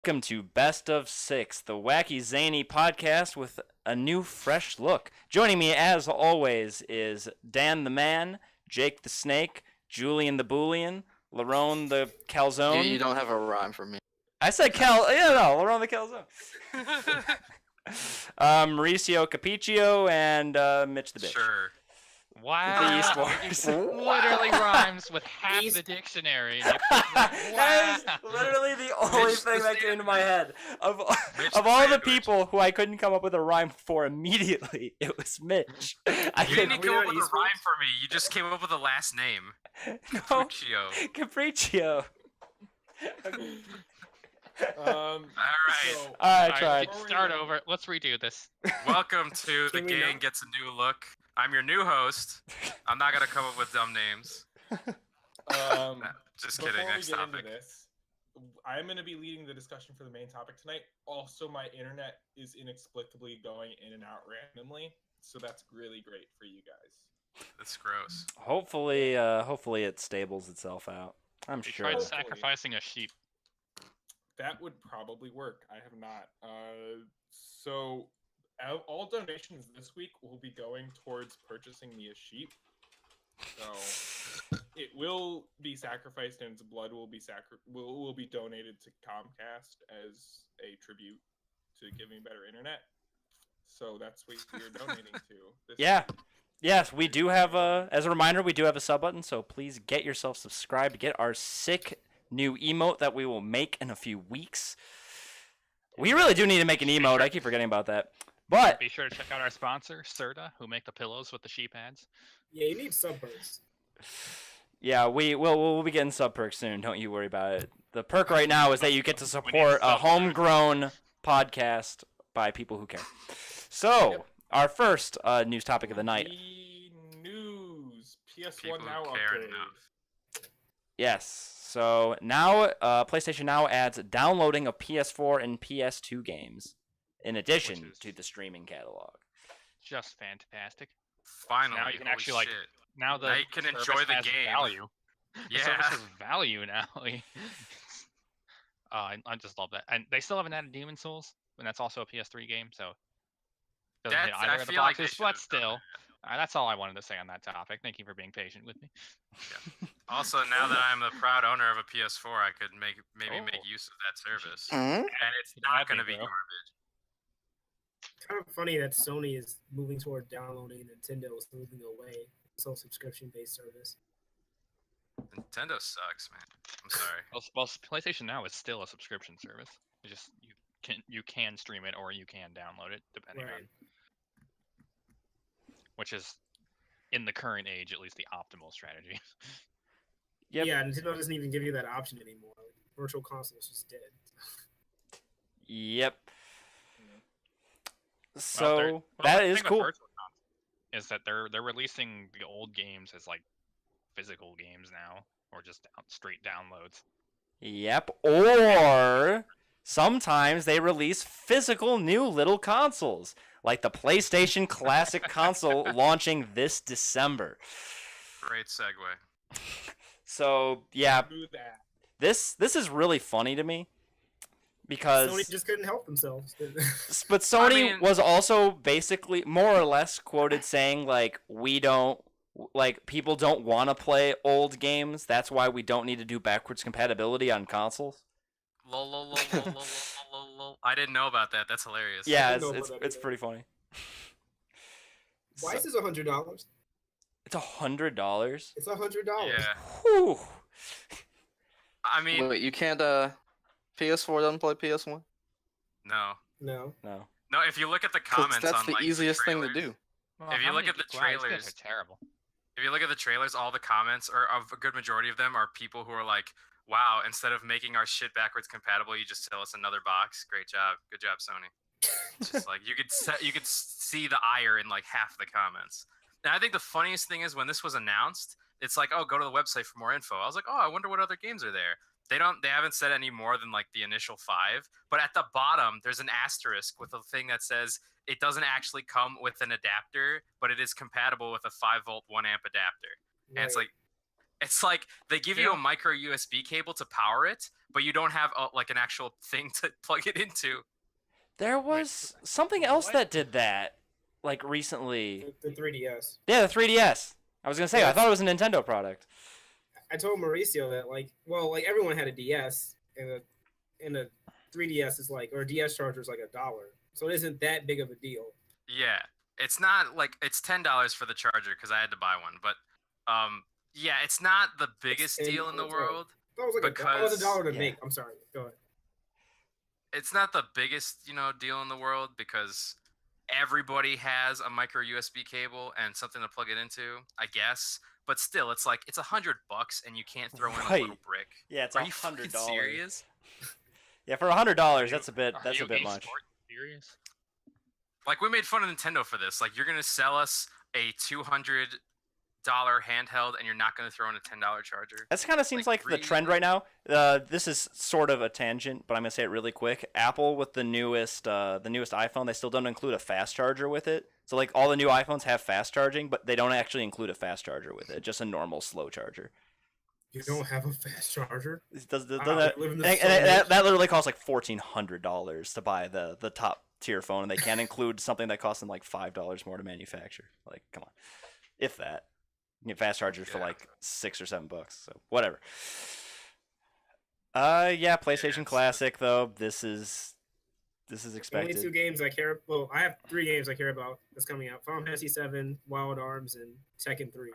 Welcome to Best of Six, the wacky, zany podcast with a new, fresh look. Joining me, as always, is Dan the Man, Jake the Snake, Julian the Boolean, Lerone the Calzone. You don't have a rhyme for me. I said Lerone the Calzone. Mauricio Capiccio and Mitch the Bitch. Sure. Wow. Esports. Literally rhymes with half the dictionary. That is literally the only thing that came to my head. Of all the people who I couldn't come up with a rhyme for immediately, it was Mitch. You didn't come up with a rhyme for me. You just came up with a last name. Capriccio. All right. I tried. Start over. Let's redo this. Welcome to The Gang Gets a New Look. I'm your new host. I'm not going to come up with dumb names. Just kidding. Next topic. I'm going to be leading the discussion for the main topic tonight. Also, my internet is inexplicably going in and out randomly, so that's really great for you guys. That's gross. Hopefully it stables itself out. I'm sure. Tried sacrificing a sheep. That would probably work. I have not. So all donations this week will be going towards purchasing me a sheep. So it will be sacrificed, and its blood will be will be donated to Comcast as a tribute to give me better internet. So that's what you're donating to. Yeah. Yes, we do have as a reminder, we do have a sub button, so please get yourself subscribed. Get our sick new emote that we will make in a few weeks. We really do need to make an emote. I keep forgetting about that. But be sure to check out our sponsor, Serta, who make the pillows with the sheep ads. Yeah, you need sub perks. Yeah, we'll be getting sub perks soon. Don't you worry about it. The perk right now is that you get to support a homegrown podcast by people who care. So, our first news topic of the night. News. PS1 People Now who care upgrade. enough. Yes. So now, PlayStation Now adds downloading of PS4 and PS2 games, in addition to the streaming catalog. Just fantastic. Finally. Now you can holy actually shit. now Now you can enjoy the has game. Value. The Yeah. service has value now. I just love that, and they still haven't added Demon Souls, and that's also a PS3 game, so doesn't hit I either of the feel like they boxes. should But have done still, that. that's all I wanted to say on that topic. Thank you for being patient with me. Yeah. Also, now that I'm the proud owner of a PS4, I could maybe make use of that service. Mm-hmm. And it's not That'd going to be be bro. garbage. Kind of funny that Sony is moving toward downloading, Nintendo is moving away. It's all subscription-based service. Nintendo sucks, man. I'm sorry. Well, PlayStation Now is still a subscription service. It's just you can stream it or you can download it depending on which is in the current age at least the optimal strategy. Yep. Yeah, Nintendo doesn't even give you that option anymore. Virtual Console is just dead. Yep. Well, So the that thing is with cool. Virtual Console is that they're releasing the old games as like physical games now or just straight downloads. Yep. Or sometimes they release physical new little consoles, like the PlayStation Classic console launching this December. Great segue. So yeah, Do that. this is really funny to me because Sony just couldn't help themselves. but Sony mean- was also basically more or less quoted saying like people don't want to play old games. That's why we don't need to do backwards compatibility on consoles. Lol, lol, lol, lol, lol, lol, lol, lol. I didn't know about that. That's hilarious. Yeah, didn't know it's about that it's either. pretty funny. Why is this $100? It's $100. It's $100. Yeah. Whew. I mean, Wait, you can't PS4 doesn't play PS1? no. No. No. No, if you look at the 'Cause comments that's on the like, easiest thing to trailers- do. Well, If you how look many at the people- wow, these guys trailers- are terrible. If you look at the trailers, all the comments, or of a good majority of them, are people who are like, wow, instead of making our shit backwards compatible, you just sell us another box. Great job. Good job, Sony. It's just like, you could see the ire in like half the comments. And I think the funniest thing is when this was announced, it's like, oh, go to the website for more info. I was like, oh, I wonder what other games are there. They haven't said any more than like the initial 5, but at the bottom there's an asterisk with a thing that says it doesn't actually come with an adapter, but it is compatible with a 5-volt 1 amp adapter. And it's Right. like, It's like they give you Yeah. a micro USB cable to power it, but you don't have like an actual thing to plug it into. There was something else what? that did that, like recently. The 3DS. Yeah, the 3DS. I was gonna say, I Yes. thought it was a Nintendo product. I told Mauricio that like everyone had a DS and a 3DS is like, or a DS charger is like $1, so it isn't that big of a deal. Yeah, it's not like it's $10 for the charger because I had to buy one, but yeah, it's not the biggest $10 deal in the right. world. That was like that was $1 to Yeah. make. I'm sorry. Go ahead. It's not the biggest, deal in the world because everybody has a micro USB cable and something to plug it into, I guess. But still, it's like it's $100 and you can't throw in a little Right. brick. Yeah, it's Are you fucking $100. serious? Yeah, for $100, that's a bit much. Serious? Like we made fun of Nintendo for this. Like you're gonna sell us a $200 handheld and you're not gonna throw in a $10 charger. That kind of seems Like, like the trend right now. This is sort of a tangent, but I'm gonna say it really quick. Apple with the newest iPhone, they still don't include a fast charger with it. So like all the new iPhones have fast charging, but they don't actually include a fast charger with it. Just a normal slow charger. You don't have a fast charger. Does Wow, that, we live in and this stone age. that literally costs like $1,400 to buy the top tier phone, and they can't include something that costs them like $5 more to manufacture. Like, come on, if that. You get fast chargers for Yeah. like $6 or $7. So whatever. Yeah, PlayStation it's- Classic though. This is Only expected. 2 games I care. Well, I have 3 games I care about that's coming out: Final Fantasy 7, Wild Arms, and Tekken 3.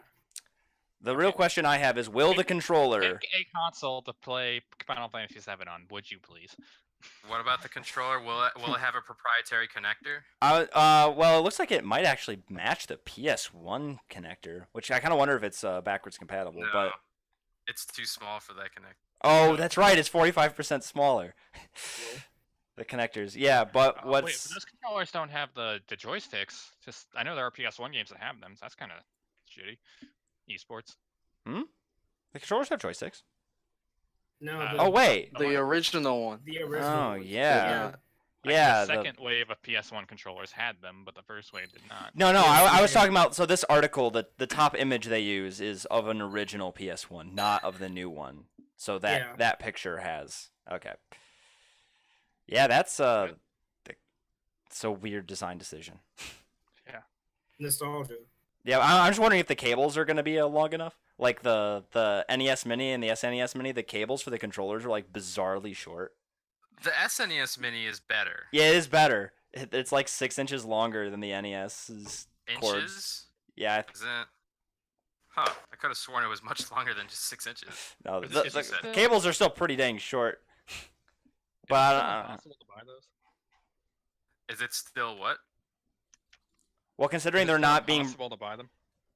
The real question I have is, will the controller? Pick a console to play Final Fantasy VII on, would you please? What about the controller? Will it have a proprietary connector? Well, it looks like it might actually match the PS1 connector, which I kind of wonder if it's backwards compatible. No, But it's too small for that connector. oh, that's right, it's 45% smaller. The connectors, yeah. But Wait, what's but those controllers don't have the joysticks. Just I know there are PS1 games that have them, so that's kind of shitty. Esports. the controllers have joysticks? No. Oh wait, The original one. The original. oh one. yeah, Like, yeah. The the- second wave of PS1 controllers had them, but the first wave did not. No, Yes, I was yeah. talking about. So this article, the top image they use is of an original PS1, not of the new one. So Yeah. that picture has okay. Yeah, that's it's a weird design decision. Nostalgia. Yeah, I'm just wondering if the cables are going to be long enough. Like the NES Mini and the SNES Mini, the cables for the controllers are like bizarrely short. The SNES Mini is better. Yeah, it is better. It's like 6 inches longer than the NES's cords. Inches? Yeah, Is it? Huh. I could have sworn it was much longer than just 6 inches. no, Is the, it the still- cables are still pretty dang short. Is But it I still don't know. impossible to buy those? Is it still what? Well, considering Is it they're still not being, impossible to buy them.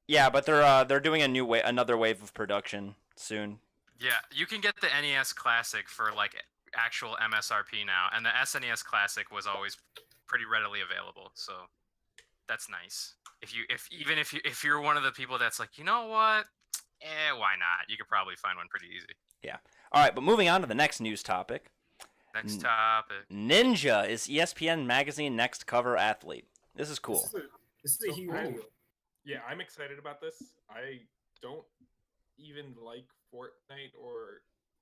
yeah, but they're doing another wave of production soon. Yeah, you can get the NES Classic for like actual MSRP now, and the SNES Classic was always pretty readily available. So that's nice. If you're one of the people that's like, you know what, why not? You could probably find one pretty easy. All right, but moving on to the next news topic. Next topic. Ninja is ESPN magazine next cover athlete. This is cool. This is a So huge I'm- deal. Yeah, I'm excited about this. I don't even like Fortnite or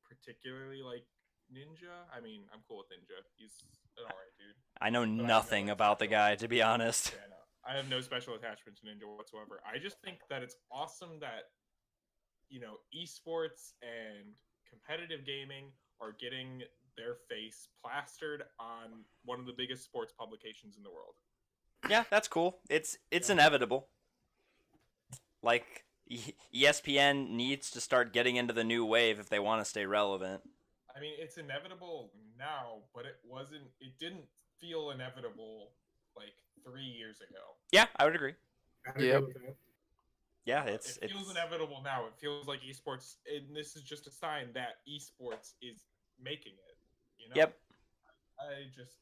particularly like Ninja. I mean, I'm cool with Ninja. He's an alright dude. I know I have nothing no about the special- guy, to be honest. Yeah, no, I have no special attachment to Ninja whatsoever. I just think that it's awesome that esports and competitive gaming are getting their face plastered on one of the biggest sports publications in the world. Yeah, that's cool. It's inevitable. Like ESPN needs to start getting into the new wave if they want to stay relevant. I mean, it's inevitable now, but it didn't feel inevitable like 3 years ago. Yeah, I would agree. I agree Yep. with that. Yeah, It it's feels inevitable now. It feels like esports, and this is just a sign that esports is making it. Yep. I just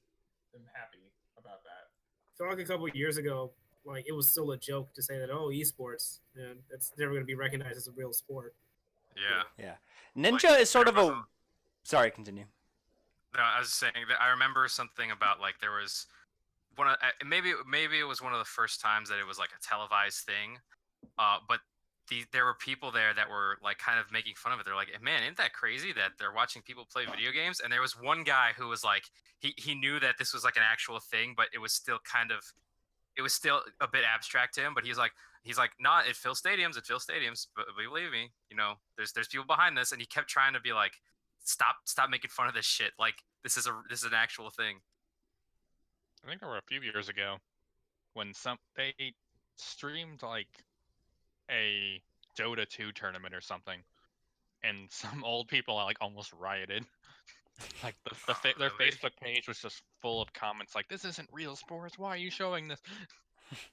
am happy about that. I feel like a couple of years ago, like it was still a joke to say that esports, and that's never going to be recognized as a real sport. Yeah. Ninja Like, is sort of there a. was Sorry, continue. No, I was saying that I remember something about like there was maybe it was one of the first times that it was like a televised thing, but there were people there that were like kind of making fun of it. They're like, man, isn't that crazy that they're watching people play video games? And there was one guy who was like, he knew that this was like an actual thing, but it was still a bit abstract to him. But he's like, nah, it fills stadiums, but believe me, there's people behind this. And he kept trying to be like, stop making fun of this shit. Like this is an actual thing. I think there were a few years ago when they streamed like a Dota 2 tournament or something, and some old people like almost rioted. Like their Really? Facebook page was just full of comments like, "This isn't real sports. Why are you showing this?"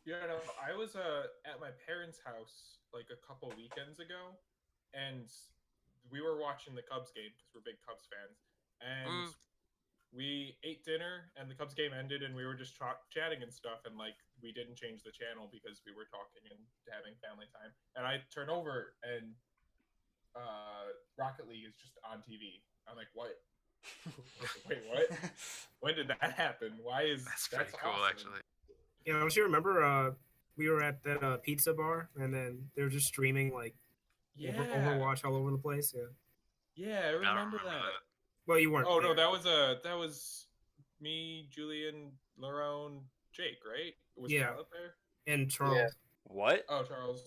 Yeah, no, I was at my parents' house like a couple weekends ago, and we were watching the Cubs game because we're big Cubs fans, and we ate dinner, and the Cubs game ended, and we were just chatting and stuff, and like we didn't change the channel because we were talking and having family time. And I turn over, and Rocket League is just on TV. I'm like, what? Wait, what? When did that happen? Why is That's pretty cool, awesome. actually. Yeah, don't you remember? We were at that pizza bar, and then they were just streaming like Yeah, Overwatch all over the place. Yeah. yeah, I I don't remember that. Well, you weren't. Oh no, there. that was me, Julian, Larone, Jake, right? Was Yeah. Charlotte there? And Charles. Yeah. What? Oh, Charles.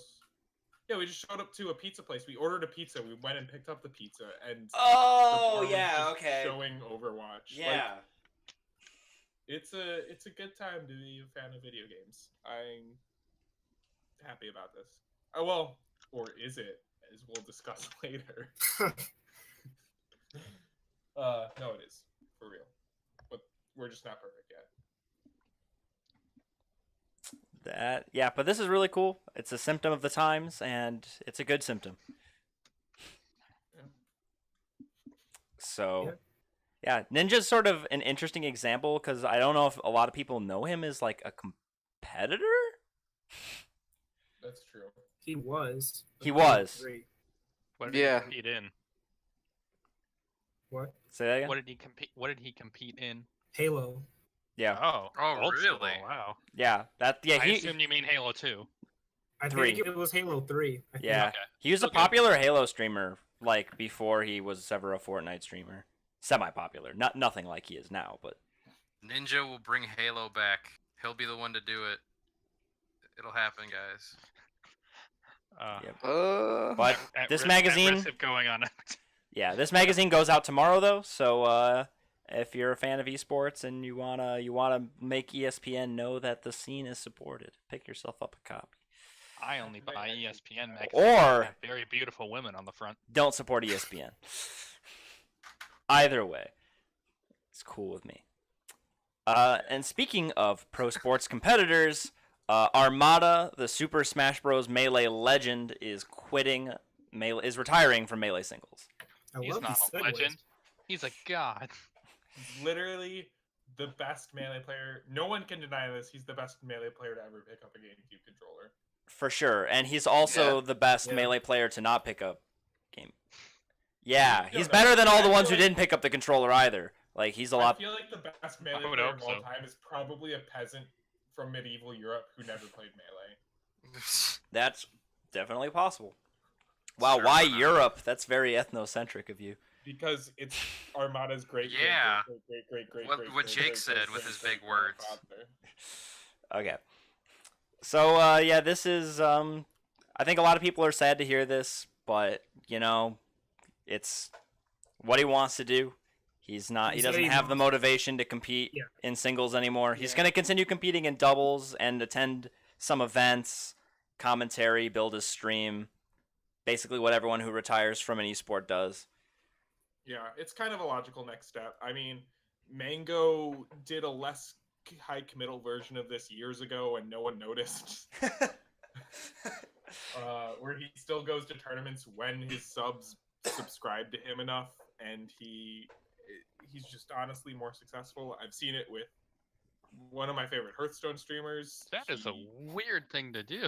Yeah, we just showed up to a pizza place. We ordered a pizza. We went and picked up the pizza, and the bar was just showing Overwatch. Like, it's a good time to be a fan of video games. I'm happy about this. Oh well, or is it? As we'll discuss later. No, it is for real, but we're just not perfect yet. But this is really cool. It's a symptom of the times, and it's a good symptom. So, yeah, Ninja's sort of an interesting example because I don't know if a lot of people know him as like a competitor. That's true. He was. He was. Great. What did Yeah. he compete in? What? Say that again? What did he compete in? Halo. Yeah. Oh, old school, really? wow. Yeah. I assume you mean Halo 2. I 3. think it was Halo 3. I think. Yeah. Okay. He was a Okay. popular Halo streamer like before he was ever a Fortnite streamer. Semi-popular. Nothing like he is now, but Ninja will bring Halo back. He'll be the one to do it. It'll happen, guys. Yep. Uh, But this magazine, at risk of going on. yeah, this magazine goes out tomorrow though. So if you're a fan of esports and you wanna make ESPN know that the scene is supported, pick yourself up a copy. I only buy ESPN magazines. Or- that have very beautiful women on the front. Don't support ESPN. Either way, it's cool with me. And speaking of pro sports competitors, Armada, the Super Smash Bros. Melee legend, is retiring from Melee singles. I He's love not these a segues. legend. He's a god. Literally the best melee player. No one can deny this. He's the best melee player to ever pick up a GameCube controller. For sure. And he's also the best Yeah. Melee player to not pick up game. Yeah, No, he's no. better than all the I ones feel who like- didn't pick up the controller either. Like, he's a I lot... feel like the best melee I would player hope of all so. time is probably a peasant from medieval Europe who never played melee. That's definitely possible. Wow, Sure, why why not? Europe? That's very ethnocentric of you. Because it's Armada's great. Yeah. What great, Jake great, said great, with great, his great big words. grandfather. Okay. So, yeah, this is, I think a lot of people are sad to hear this, but, it's what he wants to do. He doesn't have the motivation to compete in singles anymore. He's Yeah. going to continue competing in doubles and attend some events, commentary, build his stream, basically what everyone who retires from an esport does. Yeah, it's kind of a logical next step. I mean, Mango did a less high committal version of this years ago, and no one noticed. Where he still goes to tournaments when his subs subscribe to him enough, and he's just honestly more successful. I've seen it with one of my favorite Hearthstone streamers. That is a weird thing to do.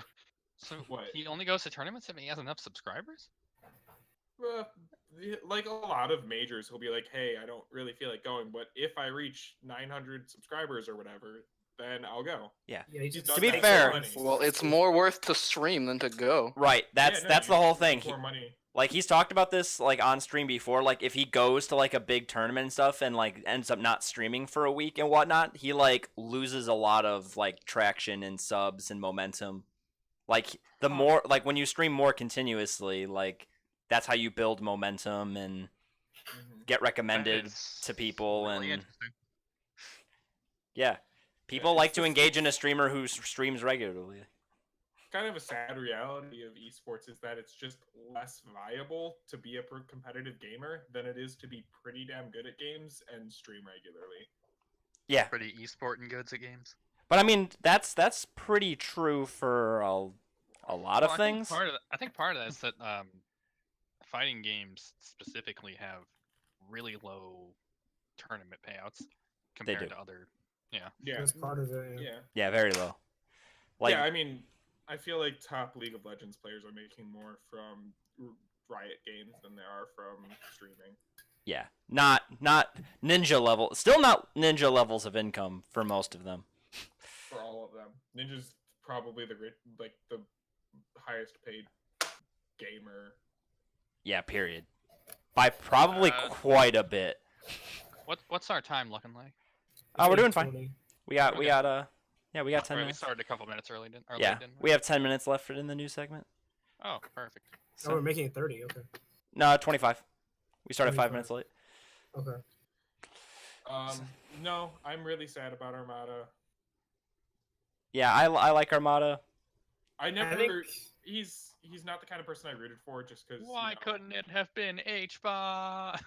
So What? he only goes to tournaments if he has enough subscribers? Like a lot of majors, he'll be like, "Hey, I don't really feel like going, but if I reach 900 subscribers or whatever, then I'll go. Yeah, he just To be takes fair- the money. Well, it's more worth to stream than to go. Right. That's Yeah, no, the you whole make thing. More money. Like he's talked about this like on stream before. Like if he goes to like a big tournament and stuff and like ends up not streaming for a week and whatnot, he like loses a lot of like traction and subs and momentum. Like the more like when you stream more continuously, like that's how you build momentum and get recommended is to people really and interesting. yeah, people it's like to just- engage in a streamer who streams regularly. Kind of a sad reality of esports is that it's just less viable to be a competitive gamer than it is to be pretty damn good at games and stream regularly. Yeah, Pretty esporting goods at games. but I mean that's pretty true for a lot of Well, things. I think part of that is that fighting games specifically have really low tournament payouts compared do. to other. Yeah. That's part of it. Yeah. Yeah, very low. Like Yeah, I mean, I feel like top League of Legends players are making more from Riot Games than they are from streaming. yeah, not ninja level. Still not ninja levels of income for most of them. For all of them, Ninja's probably the highest paid gamer. Yeah, period. By probably quite a bit. What's our time looking like? Oh, we're doing fine. 20. We got Okay. 10 Right, we minutes. started a couple minutes early, didn't Yeah, didn't we have 10 minutes left in the new segment. Oh, perfect. Oh, we're making it 30. Okay. No, 25. We started 5 minutes 25. late. Okay. No, I'm really sad about Armada. Yeah, I like Armada. I never. I think He's not the kind of person I rooted for just because. Why couldn't it have been H-Bar?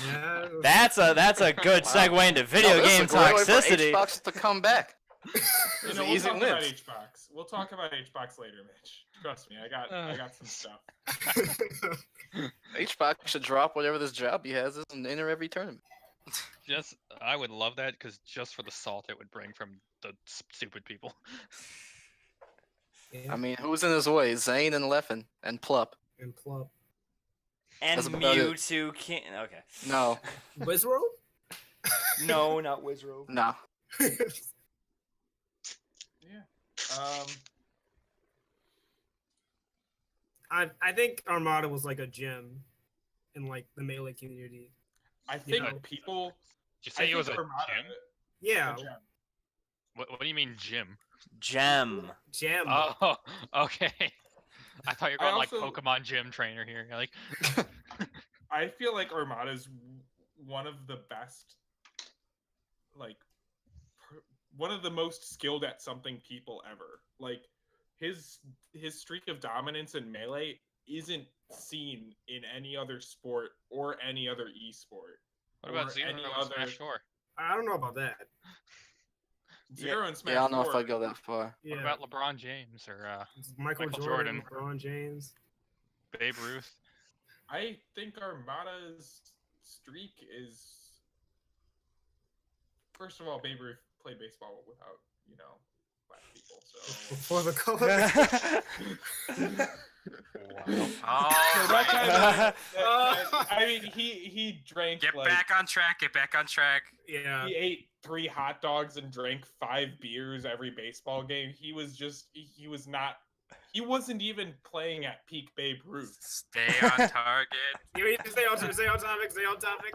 yeah, That's a good Wow. segue into video No, this is game a great way for toxicity. Xbox to come back. You It's know, an we'll easy talk about win. HBox. We'll talk about HBox later, Mitch. Trust me, I got some stuff. Xbox should drop whatever this job he has and enter every tournament. I would love that because just for the salt it would bring from the stupid people. yeah. I mean, who's in his way? Zane and Leffen and Plup. and Plump. And That's about it. Mewtwo can't. Okay. No, Wizrobe? No, not Wizrobe. no. Yeah. I think Armada was like a gem in like the melee community. I think know. people. Did you say it was a Armada, gym? Yeah, a gem. What do you mean gym? Gem. gem. Oh, okay. I thought you were I going like also- Pokemon gym trainer here. You're like, I feel like Armada's one of the best, like, one of the most skilled at something people ever. Like, his streak of dominance in melee isn't seen in any other sport or any other esport. what about Or Zero any and other- Smash 4? I don't know about that. Zero and Smash Yeah, I don't know if 4, I'd go that far. Yeah, What about LeBron James or Michael Michael Jordan, Jordan? LeBron James. Babe Ruth? I think Armada's streak is. First of all, Babe Ruth played baseball without, black people. So. Before the color. Wow. So that kind of, I mean, he drank Get like back on track. Get back on track. yeah. he ate 3 hot dogs and drank 5 beers every baseball game. He wasn't even playing at peak Babe Ruth. Stay on target. You need to stay on topic. Stay on topic.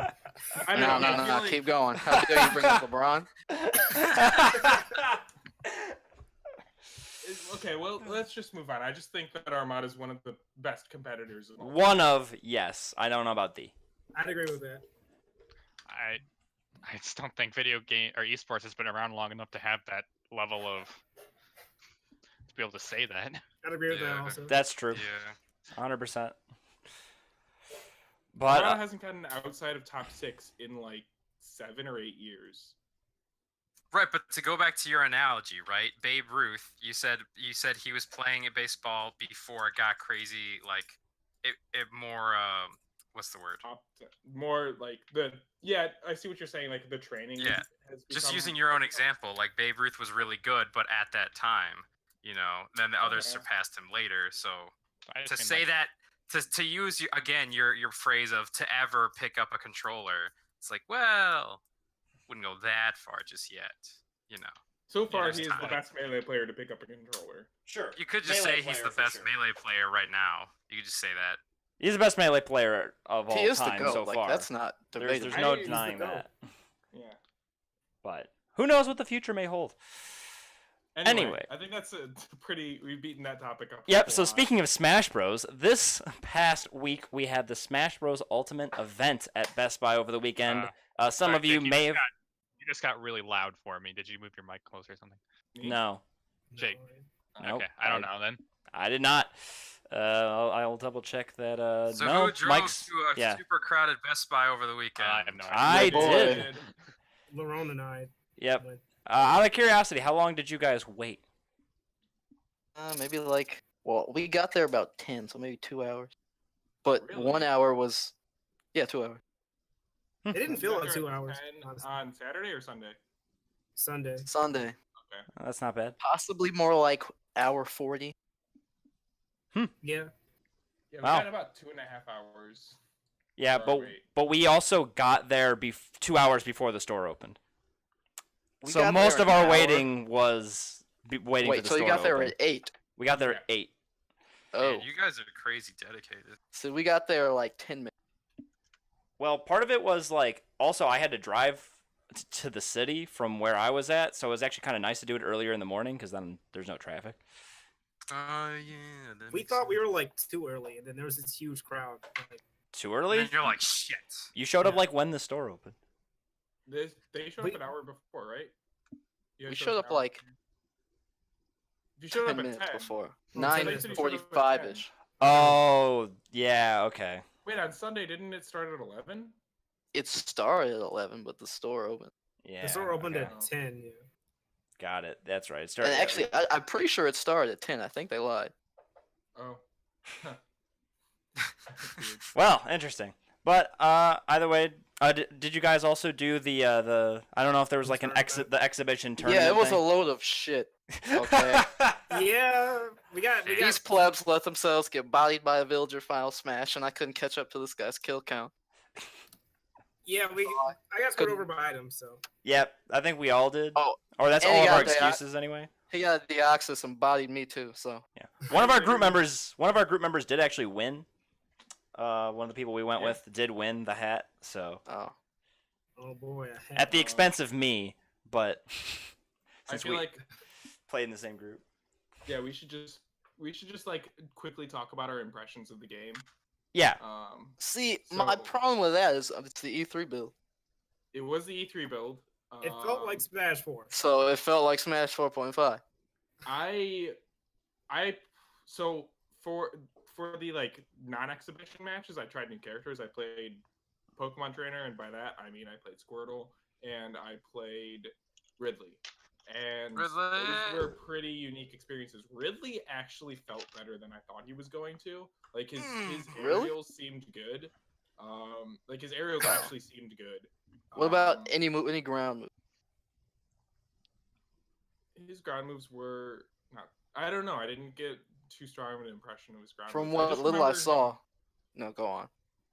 I No, mean, no, keep going. How dare you bring up LeBron? Okay, well, let's just move on. I just think that Armada is one of the best competitors of all. One of, yes. I don't know about the. I'd agree with that. I just don't think video game or esports has been around long enough to have that level of to be able to say that. I'd agree with that Yeah. also. That's true. Yeah. 100%. But Armada hasn't gotten outside of top 6 in like 7 or 8 years. Right, but to go back to your analogy, right? Babe Ruth, you said he was playing baseball before it got crazy, like it more what's the word? More like I see what you're saying. Like the training. Yeah. has Just become- using your own example, like Babe Ruth was really good, but at that time, then the others Okay. surpassed him later. So I just to mean, say like, that, to use again your phrase of to ever pick up a controller, it's like, well, wouldn't go that far just yet. you know. So far, there's he is the time. best melee player to pick up a controller. Sure. You could just Melee say he's player the for best sure. melee player right now. You could just say that. He's the best melee player of all He is the time GOAT. so Like far. that's not There's debatable. no He's the denying GOAT. that. Yeah. But who knows what the future may hold? Anyway. I think that's a pretty. We've beaten that topic up. Yep, a so lot. speaking of Smash Bros, this past week we had the Smash Bros Ultimate event at Best Buy over the weekend. Some Sorry, of you Jake, may have... You just got really loud for me. Did you move your mic closer or something? Me? No. Jake. Nope, Okay, I don't know then. I did not. I'll double check that. So No, who drove Mike's... to a yeah. super crowded Best Buy over the weekend? I have no idea. I Your boy. did. Lerone and I. Yep. went. Out of curiosity, how long did you guys wait? Maybe like, well, we got there about 10, so maybe 2 hours. But Really? 1 hour was, yeah, 2 hours. It didn't feel like Better 2 at hours. 10 honestly. on Saturday or Sunday. Sunday. Sunday, That's not bad. possibly more like hour 40. Yeah. Yeah, we Wow. got about 2.5 hours. Yeah, Wait. but we also got there 2 hours before the store opened. We So got most there of an our hour. waiting was waiting for Wait, the so store you got to there open. at 8. We got there Yeah. at 8. Oh, Man, you guys are crazy dedicated. so we got there like 10 minutes. Well, part of it was like also I had to drive to the city from where I was at, so it was actually kind of nice to do it earlier in the morning because then there's no traffic. Yeah. that We makes thought we sense. were like too early, and then there was this huge crowd. Like, Too And early? then you're like, shit. You showed up Yeah. like when the store opened. They showed We- up an hour before, right? You guys We showed up an hour like before. You showed 10 up at minutes 10. before. somebody said you showed up at 9:45-ish. Oh, yeah, okay. Wait, on Sunday didn't it start at 11? It started at 11, but the store opened. Yeah. the store opened okay. at 10. Yeah. Got it. That's right. It And started at- actually, I'm pretty sure it started at 10. I think they lied. Oh. Well, interesting. But either way, did you guys also do the I don't know if there was like an the exhibition tournament. Yeah, it was a thing? load of shit. Okay. Yeah, we got These plebs let themselves get bodied by a villager final smash, and I couldn't catch up to this guy's kill count. yeah, I got screwed over by items, so Yep, I think we all did. Oh, or that's and all he of our got the- excuses anyway. He got a Deoxys and bodied me too, so. Yeah. One of our group members did actually win. One of the people we went Yeah. with did win the hat, so Oh. oh boy, I had at the expense of me, but I since feel we like played in the same group. yeah, we should just like quickly talk about our impressions of the game. Yeah. See, my So- problem with that is it's the E3 build. It was the E3 build. It felt like Smash 4. So it felt like Smash 4.5. So for the like non-exhibition matches, I tried new characters. I played Pokemon Trainer, and by that I mean I played Squirtle and I played Ridley. And those Ridley! were pretty unique experiences. Ridley actually felt better than I thought he was going to. Like his really? aerials seemed good. Like his aerials actually seemed good. What about any ground move? His ground moves were not. I don't know. I didn't get too strong of an impression of his ground From moves. what just little I remember saw. No, go on.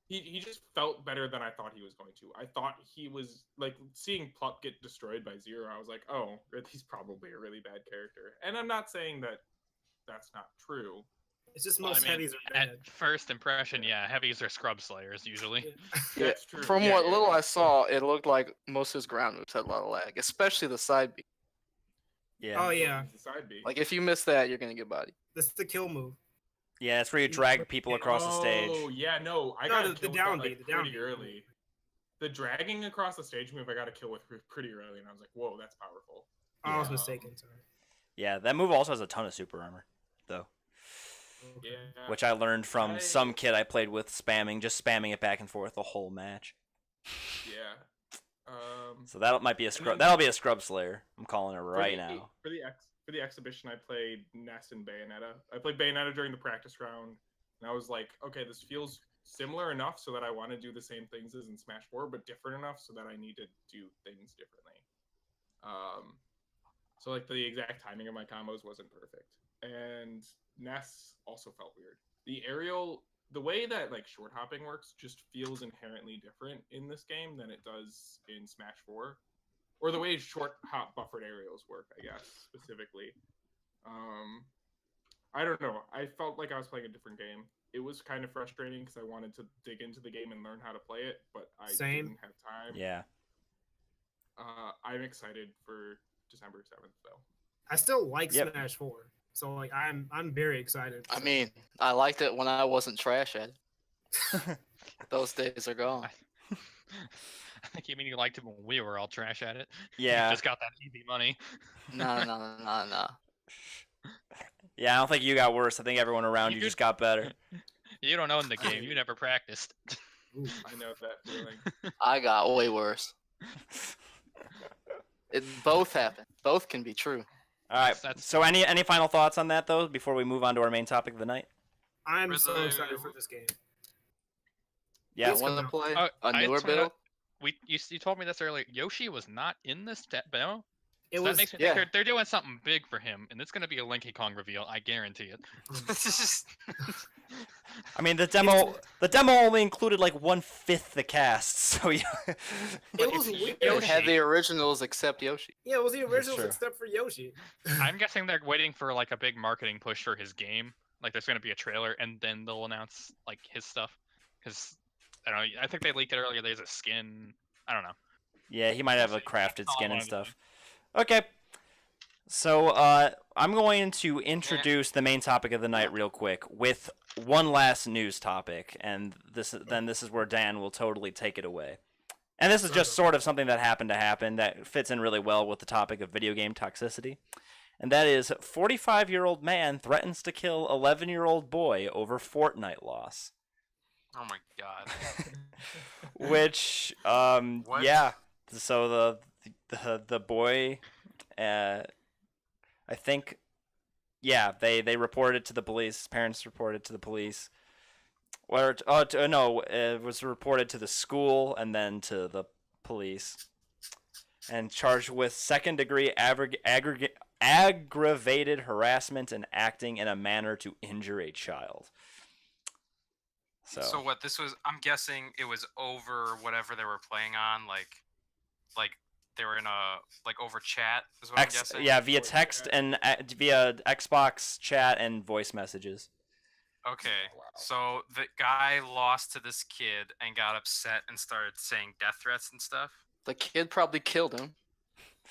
he just felt better than I thought he was going to. I thought he was like seeing Plup get destroyed by Zero. I was like, oh, he's probably a really bad character. And I'm not saying that that's not true. It's just Well, most I mean, heavies are bad. At first impression, yeah, heavies are scrub slayers usually. Yeah, That's true. From Yeah, what yeah, little yeah. I saw, it looked like most of his ground moves had a lot of lag, especially the side B. Yeah. Oh yeah, It's the side B. Like if you miss that, you're gonna get bodied. this is the kill move. Yeah, that's where you drag people across the Oh stage. yeah, no, I No, got the killed down with that, B, like, the down pretty B. early. The dragging across the stage move I got to kill with pretty early, and I was like, whoa, that's powerful. I was Yeah. mistaken. Sorry. Yeah, that move also has a ton of super armor, though, Okay. Yeah. which I learned from I- some kid I played with just spamming it back and forth the whole match. Yeah. So that might be a And scrub. then- That'll be a scrub slayer. I'm calling it For right the- now. For the exhibition, I played Ness and Bayonetta. I played Bayonetta during the practice round, and I was like, okay, this feels similar enough so that I want to do the same things as in Smash 4, but different enough so that I need to do things differently. So like the exact timing of my combos wasn't perfect, and Ness also felt weird. The aerial, the way that like short hopping works, just feels inherently different in this game than it does in Smash 4. or the way short hop buffered aerials work, I guess specifically. I don't know. I felt like I was playing a different game. It was kind of frustrating because I wanted to dig into the game and learn how to play it, but I didn't have time. Yeah. I'm excited for December 7th, though. I still like Yep. Smash 4, so like I'm very excited. I mean, I liked it when I wasn't trash at it. Those days are gone. I think you mean you liked it when we were all trash at it. Yeah. You just got that easy money. No. Yeah, I don't think you got worse. I think everyone around you You just got better. You don't own the game. You never practiced. I know that feeling. I got way worse. It both happen. Both can be true. All right. That's- So any final thoughts on that though before we move on to our main topic of the night? I'm For so the- excited for this game. Yeah. You want to play Oh, a I newer just wanna- build? You told me this earlier. Yoshi was not in this demo. It So was that makes me yeah. think they're doing something big for him, and it's gonna be a Linky Kong reveal. I guarantee it. I mean the demo only included like 1/5 the cast, so yeah. It was if weird. It Yoshi- had the originals except Yoshi. Yeah, it was the originals true. except for Yoshi. I'm guessing they're waiting for like a big marketing push for his game. Like there's gonna be a trailer, and then they'll announce like his stuff. Because I don't know. I think they leaked it earlier. There's a skin. I don't know. Yeah, he might have a We'll see. crafted That's all I skin and wanted to stuff. Okay. So I'm going to introduce the main topic of the night real quick with one last news topic, and this is where Dan will totally take it away. And this is just sort of something that happened to happen that fits in really well with the topic of video game toxicity. And that is 45-year-old man threatens to kill 11-year-old boy over Fortnite loss. Oh my god. Which What? yeah. So the boy I think yeah, they reported it to the police. His parents reported it to the police. Or no, it was reported to the school and then to the police. And charged with second-degree aggravated harassment and acting in a manner to injure a child. So what this was? I'm guessing it was over whatever they were playing on, like they were in a over chat. Is what I'm guessing. Yeah, via text and via Xbox chat and voice messages. Okay. Wow. So the guy lost to this kid and got upset and started saying death threats and stuff. The kid probably killed him,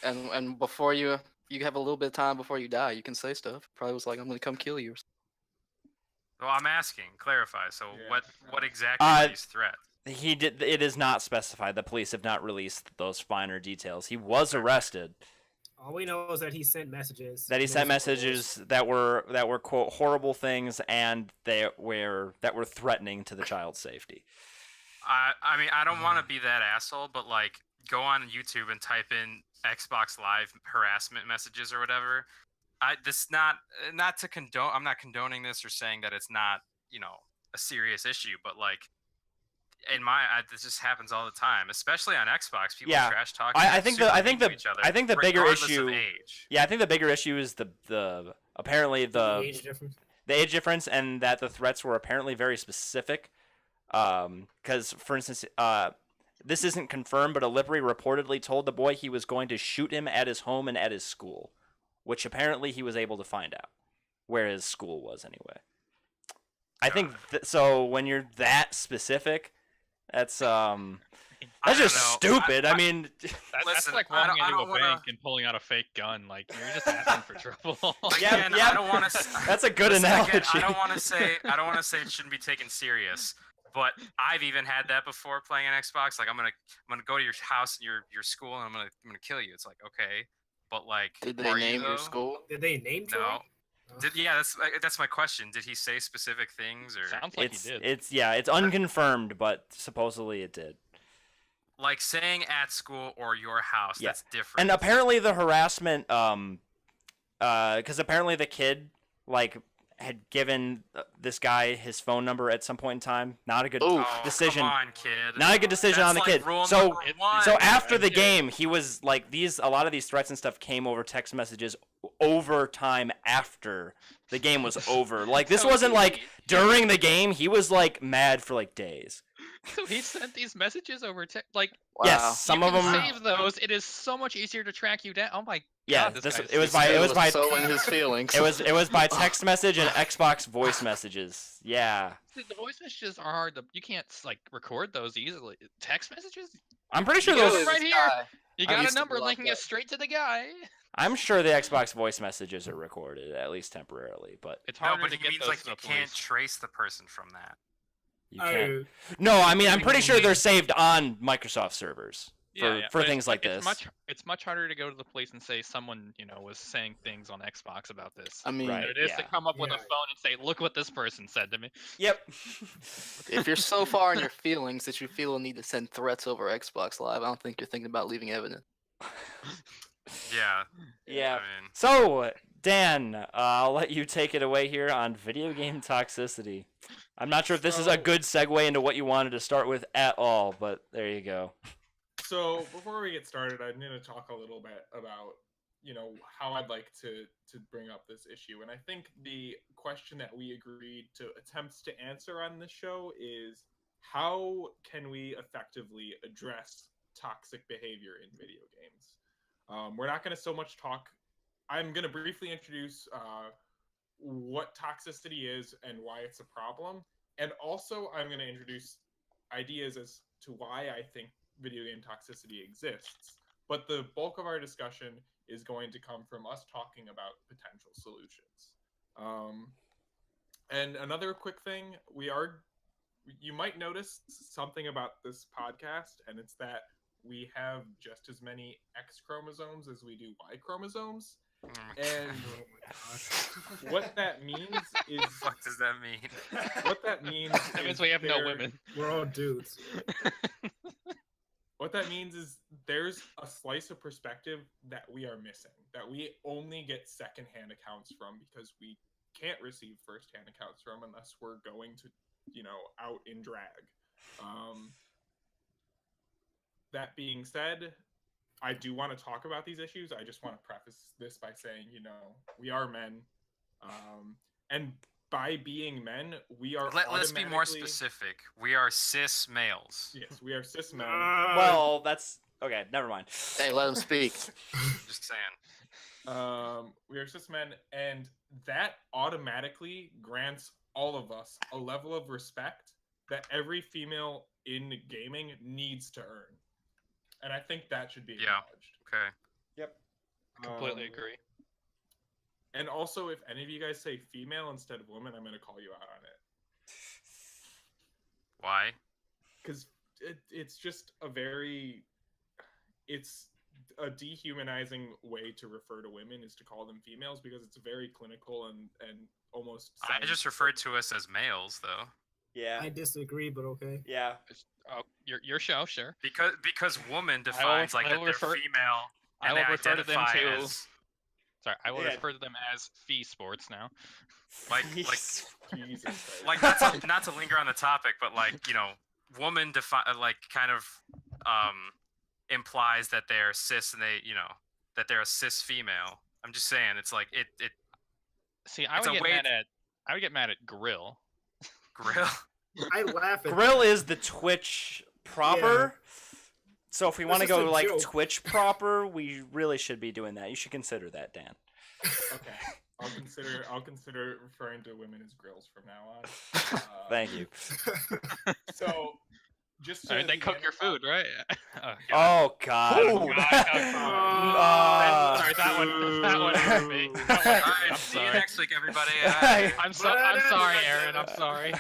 and before you have a little bit of time before you die, you can say stuff. Probably was like, "I'm gonna come kill you." Well, I'm asking, clarify. So Yeah. what exactly Uh, are these threats? He did. It is not specified. The police have not released those finer details. He was arrested. All we know is that he sent messages. That he sent multiple messages that were quote horrible things and that were threatening to the child's safety. I mean, I don't want to be that asshole, but like, go on YouTube and type in Xbox Live harassment messages or whatever. This not to condone. I'm not condoning this or saying that it's not a serious issue, but like. This just happens all the time, especially on Xbox. People Yeah. trash talk. I think the bigger regardless of issue. age. Yeah, I think the bigger issue is the apparently The age difference. the age difference, and that the threats were apparently very specific. Because for instance, this isn't confirmed, but Alipri reportedly told the boy he was going to shoot him at his home and at his school, which apparently he was able to find out where his school was anyway. I think so. When you're that specific, that's just stupid. I mean, That's Listen, like I walking into don't a wanna- bank and pulling out a fake gun. Like you're just asking for trouble. Yeah, Again, yeah. I don't want to. that's a good analogy. I don't want to say it shouldn't be taken serious, but I've even had that before playing an Xbox. Like I'm gonna go to your house and your school, and I'm gonna kill you. It's like okay, but like, Did are they you, name your though? school? Did they name No. drop? Yeah, that's my question. Did he say specific things or Sounds like it's he did. it's unconfirmed, but supposedly it did. like saying at school or your house? Yeah. That's different. And apparently the harassment, because apparently the kid had given this guy his phone number at some point in time. Not a good Ooh. Oh, decision. Come on, kid. Not a good decision That's on the like kid. rule So number one. so after the Yeah. game, he was like a lot of these threats and stuff came over text messages over time after the game was over. Like this So wasn't like he- during the game. He was like mad for like days. So he sent these messages over like Wow. Yes, some you of can them. save those. It is so much easier to track you down. Oh my Yeah, god, this this guy's it was This by guy it was by so in his feelings. it was by text message and Xbox voice messages. Yeah, The voice messages are hard to. You can't like record those easily. Text messages? I'm pretty sure You got those. it right here. You I got a used to number be like linking that. it straight to the guy. I'm sure the Xbox voice messages are recorded at least temporarily, but It's No, harder but to he get means those like to you the can't police. trace the person from that. you can't. I, No, I mean I'm pretty sure they're saved on Microsoft servers for But things like this. It's much harder to go to the police and say someone was saying things on Xbox about this. I mean, Right. than it is to yeah. come up with a Yeah. phone and say, "Look what this person said to me." Yep. if you're so far in your feelings that you feel a need to send threats over Xbox Live, I don't think you're thinking about leaving evidence. Yeah. Yeah. I mean, So, Dan, I'll let you take it away here on video game toxicity. I'm not sure if this is a So- good segue into what you wanted to start with at all, but there you go. So before we get started, I'm going to talk a little bit about, how I'd like to bring up this issue. And I think the question that we agreed to attempt to answer on this show is how can we effectively address toxic behavior in video games? We're not going to so much talk. I'm going to briefly introduce what toxicity is and why it's a problem. And also, I'm going to introduce ideas as to why I think video game toxicity exists. But the bulk of our discussion is going to come from us talking about potential solutions. And another quick thing, you might notice something about this podcast, and it's that we have just as many X chromosomes as we do Y chromosomes. And what that means is what the fuck does that mean? what that means That means is we have no there- women. we're all dudes. What that means is there's a slice of perspective that we are missing, that we only get secondhand accounts from because we can't receive firsthand accounts from unless we're going to, out in drag. That being said, I do want to talk about these issues. I just want to preface this by saying, we are men. And by being men, we are Let's be more automatically- specific. We are cis males. Yes, we are cis men. Well, that's okay. Never mind. Hey, let him speak. Just saying. We are cis men, and that automatically grants all of us a level of respect that every female in gaming needs to earn. And I think that should be Yeah. acknowledged. Okay. Yep. Completely Um, agree. And also, if any of you guys say female instead of woman, I'm going to call you out on it. Why? Because it's just it's a dehumanizing way to refer to women is to call them females because it's very clinical and almost. I just referred to us as males, though, Yeah. I disagree, but okay. Yeah. Oh, your show, sure. because woman defines like I that will they're refer- female I and will they refer to them identify to- as Sorry, I will Yeah. refer to them as fee sports now. like Jesus Christ. like not to linger on the topic, but woman kind of implies that they're cis and that they're a cis female. I'm just saying it's like it See, I It's would a get way mad at Grill. grill. I laugh at Grill is the Twitch proper. So if we want to That's just go a like joke. Twitch proper, we really should be doing that. You should consider that, Dan. Okay, I'll consider referring to women as grills from now on. Thank you. So, just to I mean, they cook begin your with- food, right? God. Oh God. God, sorry, that one hurt me. That one hurt me. All I'm right, see you sorry. next week, everybody. I'm sorry, Aaron. I'm sorry.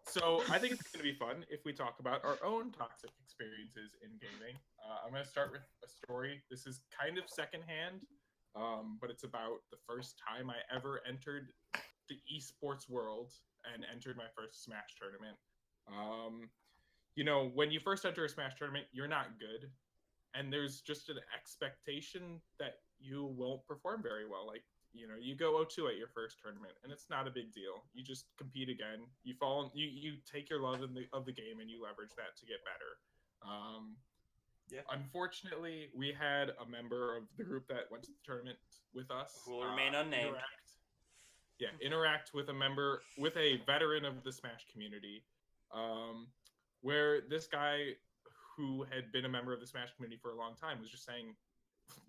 So I think it's going to be fun if we talk about our own toxic experiences in gaming. I'm going to start with a story. This is kind of secondhand, but it's about the first time I ever entered the esports world and entered my first Smash tournament. When you first enter a Smash tournament, you're not good, and there's just an expectation that you won't perform very well. Like, you go 0-2 at your first tournament, and it's not a big deal. You just compete again. You take your love of the game, and you leverage that to get better. Yeah. Unfortunately, we had a member of the group that went to the tournament with us. Who will remain unnamed. Interact with a veteran of the Smash community where this guy who had been a member of the Smash community for a long time was just saying,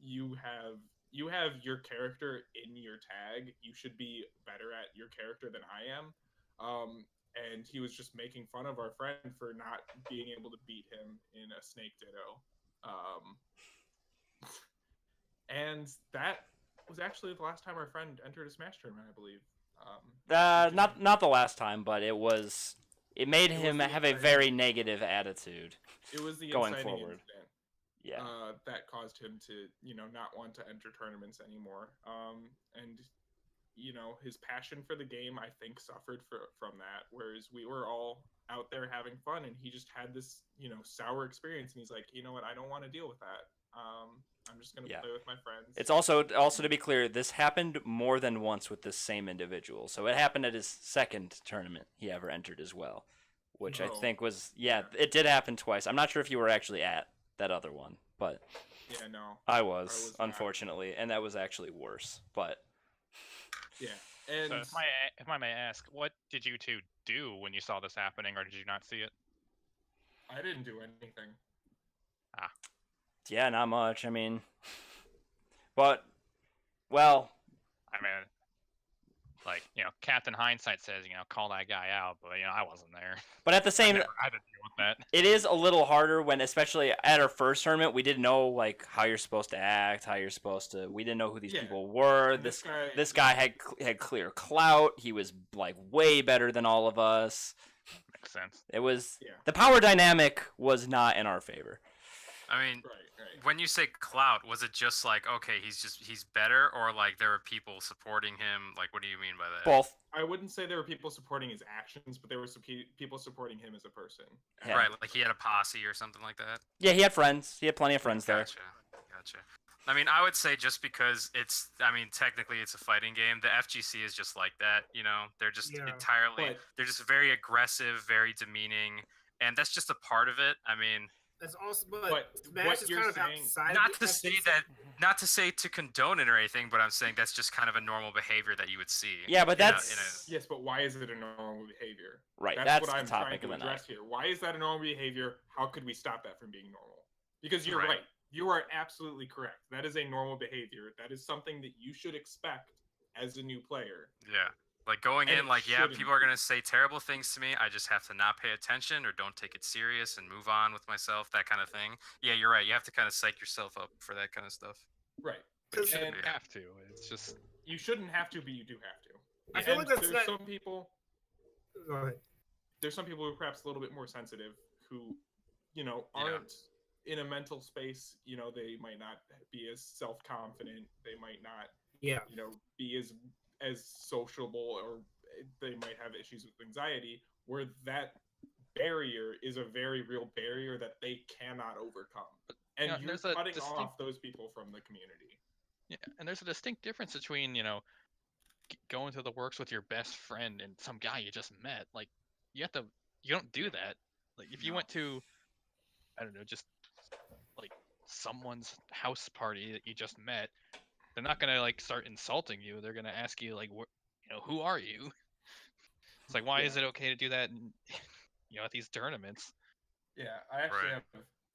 you have your character in your tag. You should be better at your character than I am. And he was just making fun of our friend for not being able to beat him in a Snake Ditto. And that was actually the last time our friend entered a Smash tournament, I believe. Not the last time, but it was. It made him the have a inciting- very negative attitude. It was the Going inciting forward. incident Yeah. that caused him to, not want to enter tournaments anymore. And his passion for the game, I think, suffered from that. Whereas we were all out there having fun, and he just had this, sour experience, and he's like, you know what, I don't want to deal with that. I'm just gonna Yeah. play with my friends. It's also to be clear, this happened more than once with this same individual. So it happened at his second tournament he ever entered as well, which I Oh, think was it did happen twice. I'm not sure if you were actually at that other one, but Yeah, no. I was was not. unfortunately, and that was actually worse. But Yeah, and So if I may ask, what did you two do when you saw this happening, or did you not see it? I didn't do anything. yeah, not much. I mean, but well, I mean, like, Captain Hindsight says, call that guy out, but I wasn't there. but at the I same never had to deal with that. it is a little harder when, especially at our first tournament, we didn't know like how you're supposed to act, how you're supposed to. We didn't know who these Yeah. people were. And This guy had clear clout. He was like way better than all of us. Makes sense. It was Yeah. the power dynamic was not in our favor. I mean, Right. when you say clout, was it just like, okay, he's better, or like there were people supporting him? Like, what do you mean by that? Both. I wouldn't say there were people supporting his actions, but there were some people supporting him as a person. Yeah. Right, like he had a posse or something like that. Yeah, he had friends. He had plenty of friends there. Gotcha. I mean, I would say just because technically it's a fighting game, the FGC is just like that, They're just Yeah. they're just very aggressive, very demeaning, and that's just a part of it. I mean, That's also, But but Smash what is you're kind of saying- outside. not the to say FGC. that, not to say to condone it or anything, but I'm saying that's just kind of a normal behavior that you would see. Yeah, but in a- that's Yes, but why is it a normal behavior? right. That's That's what the I'm trying topic to of the night. address here. Why is that a normal behavior? How could we stop that from being normal? Because you're Right. right. You are absolutely correct. That is a normal behavior. That is something that you should expect as a new player. Yeah. Like going And in, it like, yeah, shouldn't people are be. going to say terrible things to me. I just have to not pay attention or don't take it serious and move on with myself, that kind of thing. Yeah, you're right. You have to kind of psych yourself up for that kind of stuff. Right. 'Cause- And You have to. It's just you shouldn't have to, but you do have to. I feel And like that's there's not- some people. Go ahead. There's some people who are perhaps a little bit more sensitive who, aren't in a mental space. They might not be as self-confident. They might not, Yeah. be as sociable, or they might have issues with anxiety, where that barrier is a very real barrier that they cannot overcome. And you're there's a cutting distinct- off those people from the community. Yeah, and there's a distinct difference between, going to the works with your best friend and some guy you just met. Like, you don't do that. Like, if you No. went to, I don't know, just like someone's house party that you just met, they're not gonna like start insulting you. They're gonna ask you like, who are you? It's like, why is it okay to do that? At these tournaments. Yeah, I actually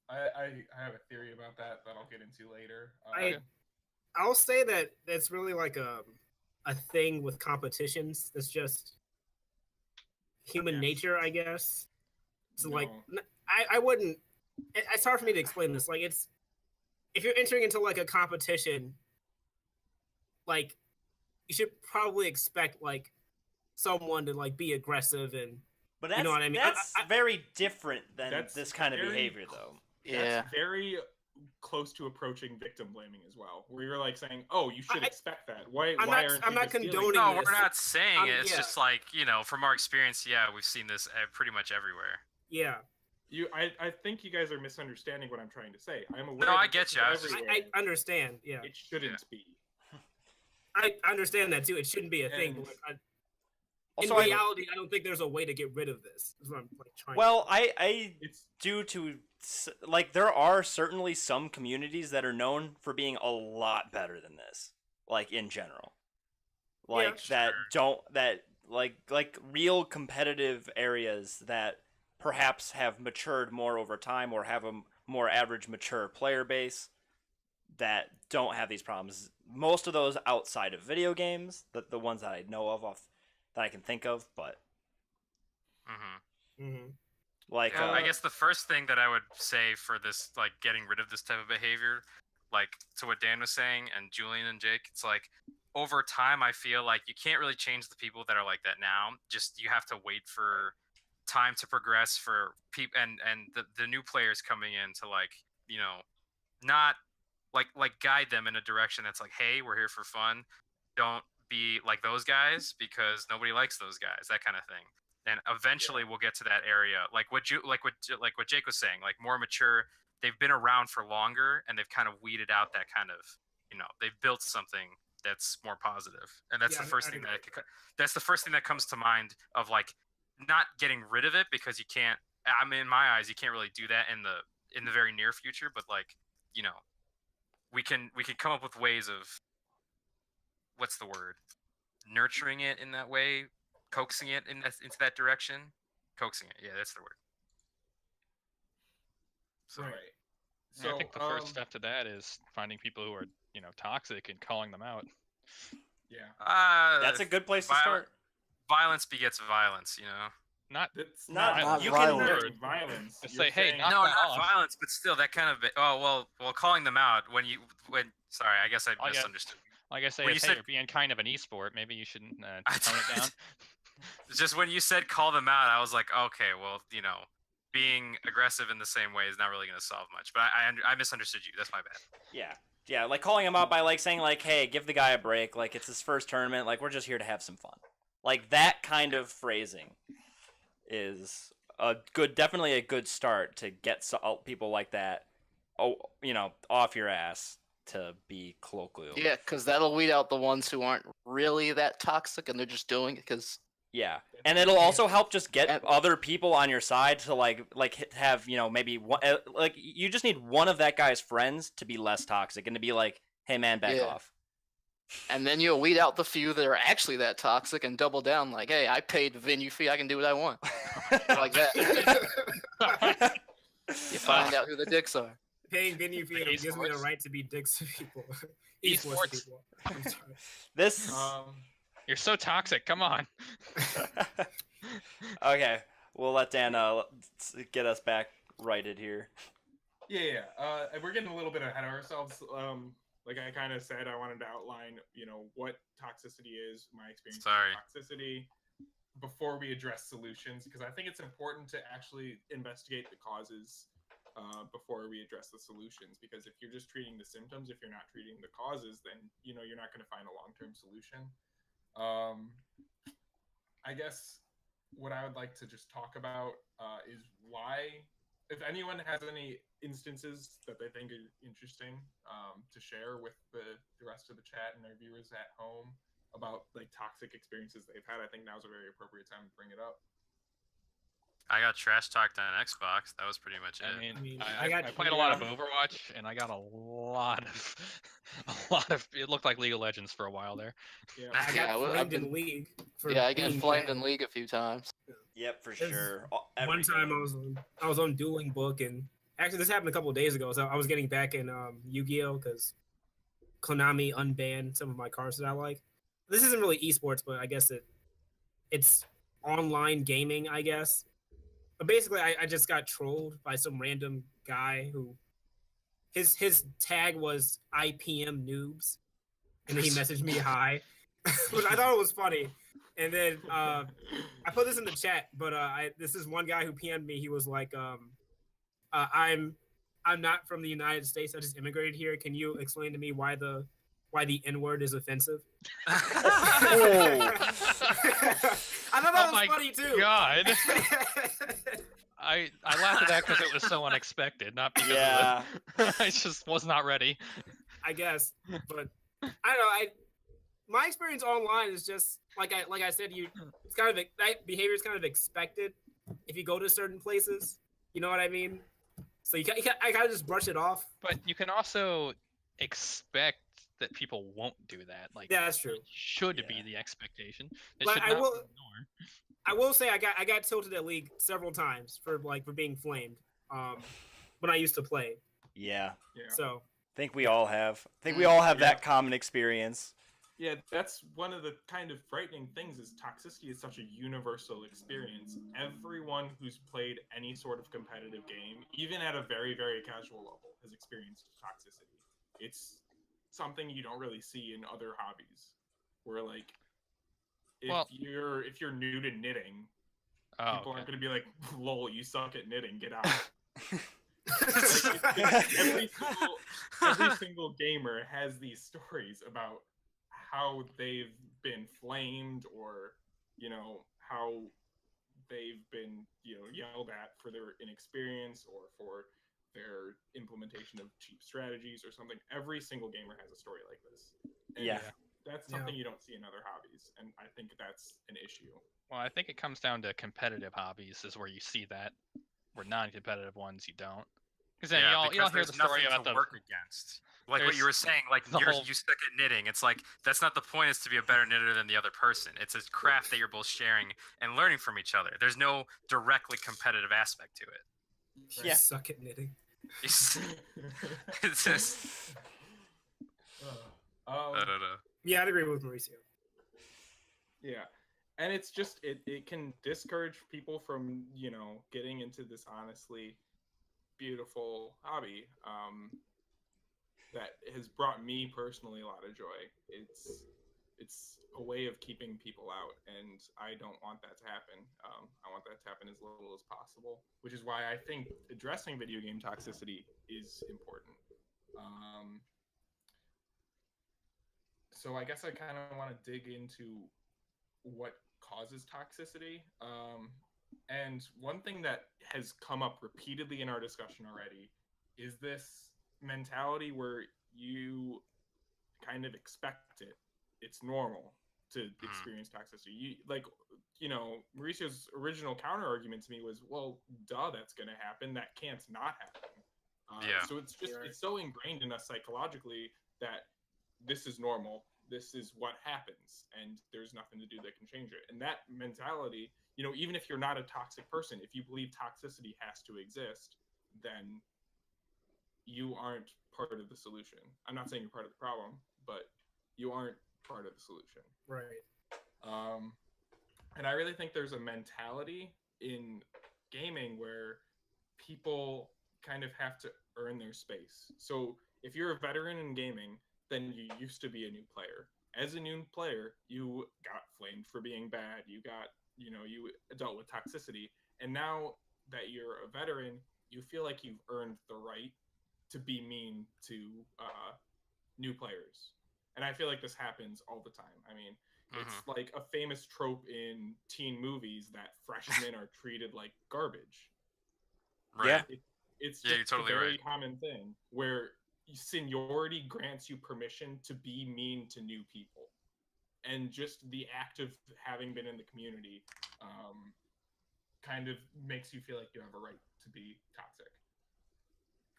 Right. I have a theory about that I'll get into later. I'll say that that's really like a thing with competitions. That's just human Yes. nature, I guess. So like, No. I wouldn't. It's hard for me to explain this. Like, it's if you're entering into like a competition, like you should probably expect like someone to like be aggressive and But You that's know what I mean? that's I- very different than That's this kind of very behavior, though. Yeah. That's very close to approaching victim blaming as well, where you're like saying, "Oh, you should I- expect that. Why? I'm why not- aren't I'm you not just dealing condoning No, with we're this. not saying it. It's yeah. just like, from our experience, yeah, we've seen this pretty much everywhere. yeah. I think you guys are misunderstanding what I'm trying to say. I'm aware. No, that I this get is you. I was just- everywhere. I understand. Yeah, It shouldn't be. I understand that too. It shouldn't be a thing. But And- like, in Also, reality, I don't think there's a way to get rid of this. Is what I'm like trying. well, I It's due to like there are certainly some communities that are known for being a lot better than this, like in general, like Yeah, that don't that like real competitive areas that perhaps have matured more over time or have a more average mature player base that don't have these problems. Most of those outside of video games, the ones that I know of off that I can think of, but Mm-hmm. like I guess the first thing that I would say for this, like getting rid of this type of behavior, like to what Dan was saying and Julian and Jake, it's like over time I feel like you can't really change the people that are like that now. Just you have to wait for time to progress for people and the new players coming in to like, you know, not like guide them in a direction that's like, hey, we're here for fun. Don't be like those guys because nobody likes those guys, that kind of thing. And eventually we'll get to that area, like what Jake was saying, like more mature. They've been around for longer, and they've kind of weeded out that kind of, you know, they've built something that's more positive, and that's Yeah, the first I thing agree. that's the first thing that comes to mind of like not getting rid of it because you can't. I mean, in my eyes, you can't really do that in the very near future, but like, you know, we can come up with ways of what's the word, nurturing it in that way, coaxing it into that direction. Coaxing it, yeah, that's the word. So, Right. Yeah, So I think the first step to that is finding people who are, you know, toxic and calling them out. yeah, that's a good place to viol- start. Violence begets violence, you know. Not that's Not- violence. you violence. can violence. Just You're say, hey, saying- knock No, that not off. violence, but still that kind of. Oh well, calling them out when Sorry, I guess I Oh, yeah. misunderstood. Like I say, When if, you hey, said- you're being kind of an esport, maybe you shouldn't I- tone it down. Just when you said call them out, I was like, okay, well, you know, being aggressive in the same way is not really going to solve much. But I misunderstood you. That's my bad. Yeah, like calling him out by like saying like, "Hey, give the guy a break. Like it's his first tournament. Like we're just here to have some fun." Like that kind of phrasing is definitely a good start to get people like that, off your ass to be colloquial. Yeah, because that'll weed out the ones who aren't really that toxic and they're just doing it because. Yeah, and it'll also help just get And- other people on your side to have maybe one, like you just need one of that guy's friends to be less toxic and to be like, hey man, back Yeah. off. And then you'll weed out the few that are actually that toxic and double down like, hey, I paid the venue fee, I can do what I want. Like that. You find out who the dicks are. Paying venue fee Like gives me the esports? right to be dicks to people. Esports. people. I'm sorry. This You're so toxic. Come on. okay, we'll let Dan get us back righted here. Yeah. We're getting a little bit ahead of ourselves. Like I kind of said, I wanted to outline, what toxicity is, my experience Sorry. with toxicity, before we address solutions, because I think it's important to actually investigate the causes before we address the solutions. Because if you're just treating the symptoms, if you're not treating the causes, then you're not going to find a long-term solution. I guess what I would like to just talk about is why, if anyone has any instances that they think are interesting to share with the rest of the chat and their viewers at home about like toxic experiences they've had, I think now's a very appropriate time to bring it up. I got trash talked on Xbox. That was pretty much it. I mean, I got- I played a lot of Overwatch, and I got a lot of. It looked like League of Legends for a while there. Yeah. I Yeah, got well, I've flamed in been- League. For Yeah, I got being flamed bad. in League a few times. Yep, for There's sure. One time I was on Dueling Book, and actually this happened a couple of days ago. So I was getting back in Yu-Gi-Oh because Konami unbanned some of my cards that I like. This isn't really esports, but I guess it's online gaming, I guess. But basically, I just got trolled by some random guy who his tag was IPM noobs, and then he messaged me hi, which I thought was funny. And then I put this in the chat, but this is one guy who PM'd me. He was like, I'm not from the United States. I just immigrated here. Can you explain to me why the N-word is offensive? I thought that Oh was my funny too. God. I laughed at that because it was so unexpected, not because Yeah. of I just was not ready. I guess, but I don't know. My experience online is just like I said. It's kind of that behavior is kind of expected if you go to certain places. You know what I mean? So I kind of just brush it off. But you can also expect that people won't do that. Like Yeah, that's true. it should Yeah. be the expectation. It But should I not will- be the norm. I will say I got tilted at League several times for being flamed. When I used to play. Yeah. Yeah. So Think we all have. Think we all have Yeah. that common experience. Yeah, that's one of the kind of frightening things is toxicity is such a universal experience. Everyone who's played any sort of competitive game, even at a very, very casual level, has experienced toxicity. It's something you don't really see in other hobbies. Where like Well- if you're new to knitting, Oh, people okay. aren't gonna be like, lol, you suck at knitting, get out. Every single gamer has these stories about how they've been flamed or how they've been yelled at for their inexperience or for their implementation of cheap strategies or something. Every single gamer has a story like this. And Yeah. that's something you don't see in other hobbies, and I think that's an issue. Well, I think it comes down to competitive hobbies is where you see that, where non-competitive ones you don't. Because then you all hear there's the story nothing about to the work against. Like what there's you were saying, like the whole- you suck at knitting. It's like that's not the point. Is to be a better knitter than the other person. It's a craft that you're both sharing and learning from each other. There's no directly competitive aspect to it. Yeah. Suck at knitting. It's just I don't know. Yeah, I'd agree with Mauricio. Yeah. And it's just it can discourage people from, getting into this honestly beautiful hobby that has brought me personally a lot of joy. It's a way of keeping people out, and I don't want that to happen. I want that to happen as little as possible, which is why I think addressing video game toxicity is important. So I guess I kind of want to dig into what causes toxicity. And one thing that has come up repeatedly in our discussion already is this mentality where you kind of expect it. It's normal to experience toxicity. Mauricio's original counter argument to me was, well, duh, that's going to happen. That can't not happen. So it's just, it's so ingrained in us psychologically that this is normal. This is what happens, and there's nothing to do that can change it. And that mentality, even if you're not a toxic person, if you believe toxicity has to exist, then you aren't part of the solution. I'm not saying you're part of the problem, but you aren't part of the solution. Right. And I really think there's a mentality in gaming where people kind of have to earn their space. So if you're a veteran in gaming, then you used to be a new player. As a new player, you got flamed for being bad. You got, you dealt with toxicity. And now that you're a veteran, you feel like you've earned the right to be mean to new players. And I feel like this happens all the time. I mean, it's like a famous trope in teen movies that freshmen are treated like garbage. Right. Yeah. It's Yeah, just you're totally a very right. common thing where seniority grants you permission to be mean to new people. And just the act of having been in the community kind of makes you feel like you have a right to be toxic.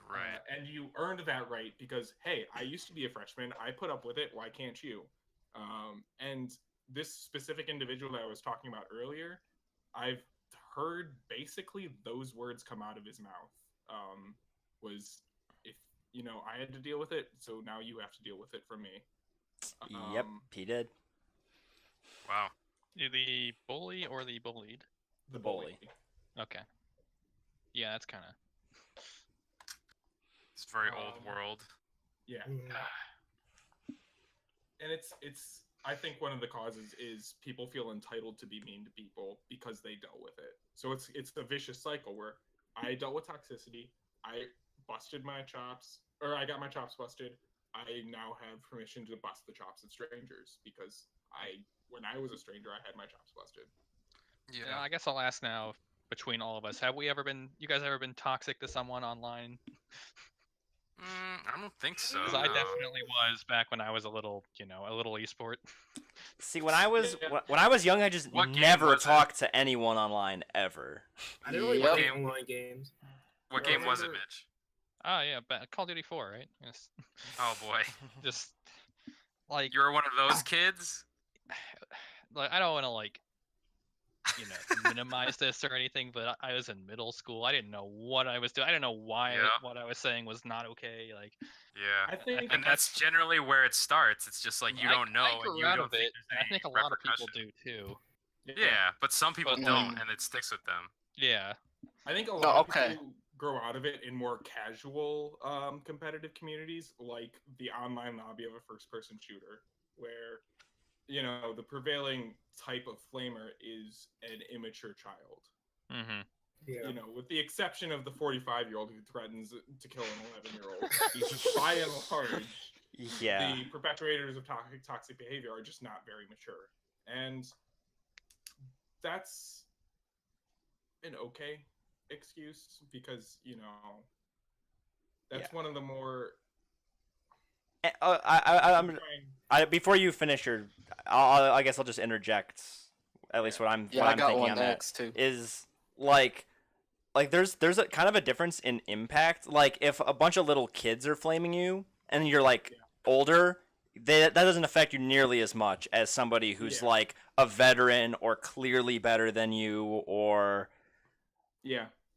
Right. And you earned that right because, hey, I used to be a freshman. I put up with it. Why can't you? And this specific individual that I was talking about earlier, I've heard basically those words come out of his mouth. Was if I had to deal with it, so now you have to deal with it for me. Yep, he did. Wow. You the bully or the bullied? The bully. Okay. Yeah, that's kind of. It's very old world. Yeah. Mhm. And it's I think one of the causes is people feel entitled to be mean to people because they dealt with it. So it's a vicious cycle where I dealt with toxicity, I busted my chops, or I got my chops busted. I now have permission to bust the chops of strangers because when I was a stranger, I had my chops busted. Yeah, I guess I'll ask now. Between all of us, you guys ever been toxic to someone online? I don't think so. Because I no. definitely was back when I was a little esport. See, when I was young, I just What game never was it? talked to anyone online ever. I didn't really Yep. play online games. What I game was it, remember- Mitch? Oh yeah, Call of Duty 4, right? Yes. Oh boy, Just like you were one of those kids. like I don't want to like minimize this or anything, but I was in middle school. I didn't know what I was doing. I didn't know why Yeah. what I was saying was not okay. Like, Yeah. I think And that's generally where it starts. It's just like you don't know, I and grew you out don't of think it, there's and I any think a lot of people repercussion. do too. Yeah, but some people But, don't, like- and it sticks with them. Yeah. I think a No, lot of okay. people grow out of it in more casual competitive communities, like the online lobby of a first-person shooter, where the prevailing type of flamer is an immature child. Mm-hmm. Yeah. With the exception of the 45-year-old who threatens to kill an 11-year-old. By and large, Yeah. the perpetrators of toxic behavior are just not very mature, and that's an okay excuse because that's one of the more Before you finish your, I guess I'll just interject. At least what I'm Yeah, what I I'm got thinking one on next that too. is like there's a kind of a difference in impact. Like if a bunch of little kids are flaming you and you're like older, that doesn't affect you nearly as much as somebody who's like a veteran or clearly better than you, or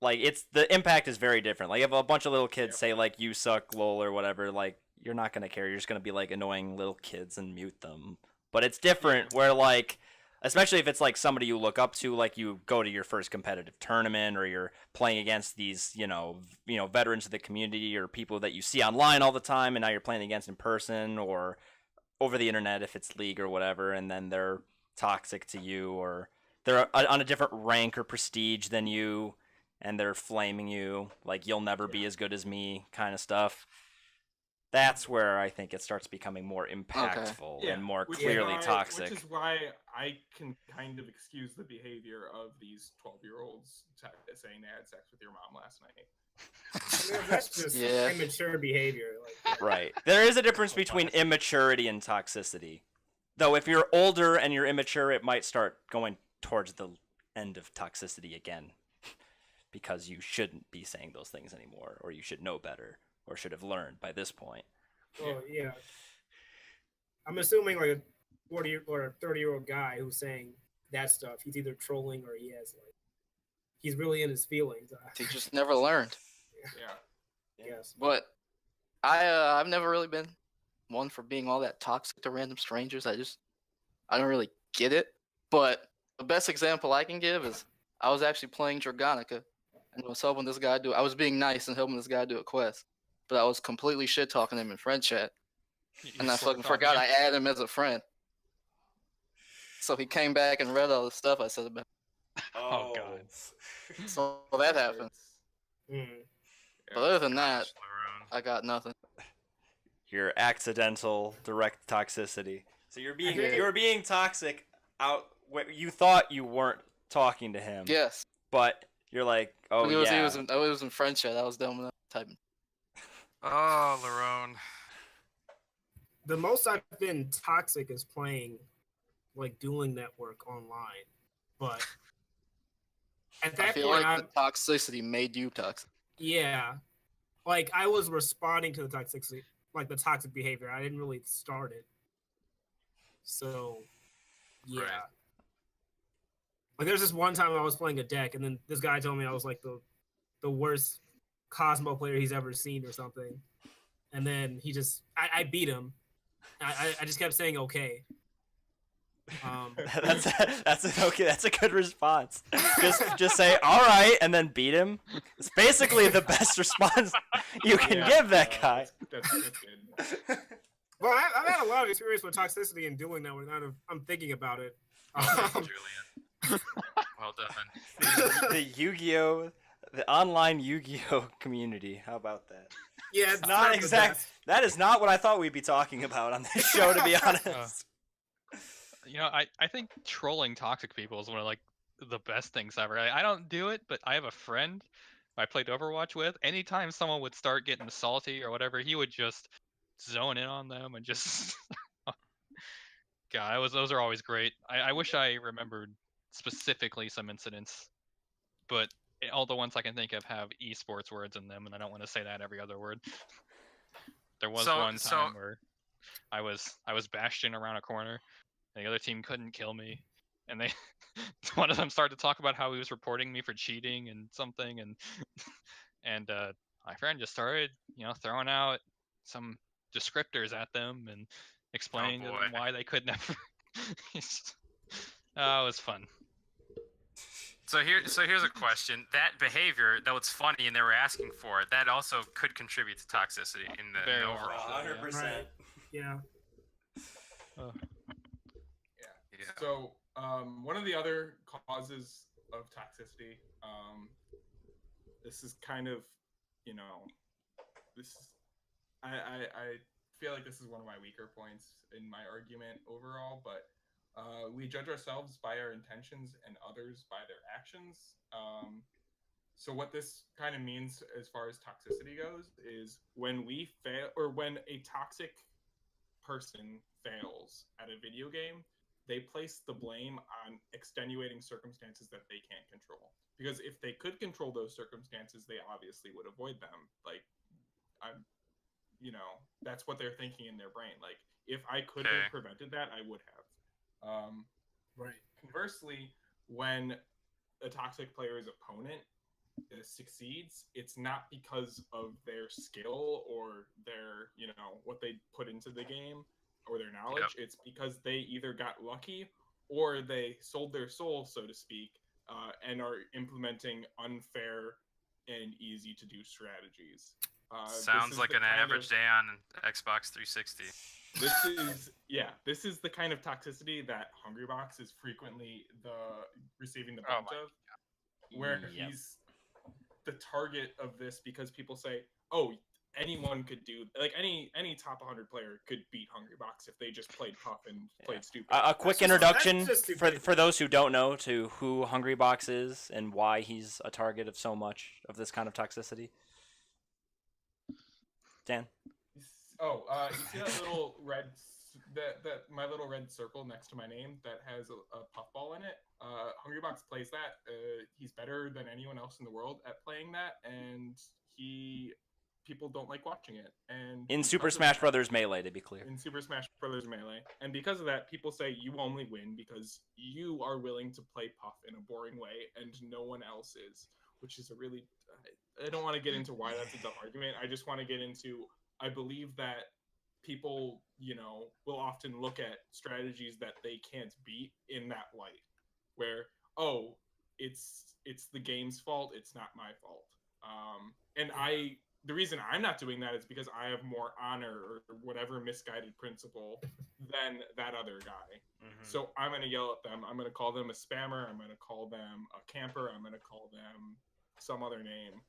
like the impact is very different. Like if a bunch of little kids say like you suck lol or whatever, like you're not gonna care. You're just gonna be like annoying little kids and mute them. But it's different where like, especially if it's like somebody you look up to, like you go to your first competitive tournament or you're playing against these veterans of the community or people that you see online all the time, and now you're playing against in person or over the internet if it's league or whatever, and then they're toxic to you or they're on a different rank or prestige than you, and they're flaming you like you'll never be as good as me kind of stuff. That's where I think it starts becoming more impactful and more clearly toxic. Which is why I can kind of excuse the behavior of these 12-year-olds saying they had sex with your mom last night. That's just immature behavior. Right. There is a difference between immaturity and toxicity. Though if you're older and you're immature, it might start going towards the end of toxicity again. Because you shouldn't be saying those things anymore, or you should know better, or should have learned by this point. Well, yeah. I'm assuming like a 40 or a 30-year-old guy who's saying that stuff, he's either trolling or he's really in his feelings. He just never learned. Yes. But I've never really been one for being all that toxic to random strangers. I don't really get it. But the best example I can give is I was actually playing Draganica and I was helping this guy I was being nice and helping this guy do a quest. But I was completely shit talking him in friend chat. And I fucking forgot I added him as a friend. So he came back and read all the stuff I said about him. Oh god. So that happened. But other than that, I got nothing. Your accidental direct toxicity. So you're being toxic out. You thought you weren't talking to him. Yes. But you're like, oh I yeah. was in friend chat. I was dumb enough typing. Oh, Larone. The most I've been toxic is playing like Dueling Network online. But at that I feel point, like the toxicity made you toxic. Yeah. Like I was responding to the toxicity, like the toxic behavior. I didn't really start it. So yeah. Right. Like there's this one time I was playing a deck and then this guy told me I was like the worst Cosmo player he's ever seen or something. And then I beat him. I just kept saying okay. That's a good response. Just say all right and then beat him. It's basically the best response you can give that guy. That's good. Well, I've had a lot of experience with toxicity and doing that. Now that I'm thinking about it. Julian. Well done. The Yu-Gi-Oh, the online Yu-Gi-Oh community. How about that? Yeah, it's not exact. That is not what I thought we'd be talking about on this show, to be honest. I think trolling toxic people is one of like the best things ever. I don't do it, but I have a friend I played Overwatch with. Anytime someone would start getting salty or whatever, he would just zone in on them and just. God, those are always great. I wish I remembered specifically some incidents, but all the ones I can think of have esports words in them, and I don't want to say that every other word. There was one time where I was bastion around a corner, and the other team couldn't kill me, and they one of them started to talk about how he was reporting me for cheating and something, and my friend just started, throwing out some descriptors at them and explaining to boy. them why they could never. Oh, it was fun. So here's a question. That behavior, though it's funny and they were asking for it, that also could contribute to toxicity in the Very overall. well. 100%. Right. Yeah. Yeah. So, one of the other causes of toxicity, this is kind of, I feel like this is one of my weaker points in my argument overall, but we judge ourselves by our intentions and others by their actions. So what this kind of means as far as toxicity goes is when we fail, or when a toxic person fails at a video game, they place the blame on extenuating circumstances that they can't control. Because if they could control those circumstances, they obviously would avoid them. Like, that's what they're thinking in their brain. Like, if I could have prevented that, I would have. Right. Conversely, when a toxic player's opponent succeeds, it's not because of their skill or their, what they put into the game or their knowledge. It's because they either got lucky or they sold their soul, so to speak, and are implementing unfair and easy to do strategies. Sounds like an average day on Xbox 360. This is the kind of toxicity that Hungrybox is frequently receiving the brunt of, where he's the target of this because people say, "Oh, anyone could do any top 100 player could beat Hungrybox if they just played tough and played stupid." A quick introduction for those who don't know to who Hungrybox is and why he's a target of so much of this kind of toxicity. Dan? Oh, you see that little red, my little red circle next to my name that has a puffball in it? Hungrybox plays that. He's better than anyone else in the world at playing that, and people don't like watching it. And in Super Smash Brothers Melee, to be clear. In Super Smash Brothers Melee, and because of that, people say you only win because you are willing to play Puff in a boring way, and no one else is, which is a really. I don't want to get into why that's a dumb argument. I just want to get into. I believe that people, will often look at strategies that they can't beat in that light, where it's the game's fault, it's not my fault. And the reason I'm not doing that is because I have more honor or whatever misguided principle than that other guy. Mm-hmm. So I'm going to yell at them. I'm going to call them a spammer. I'm going to call them a camper. I'm going to call them some other name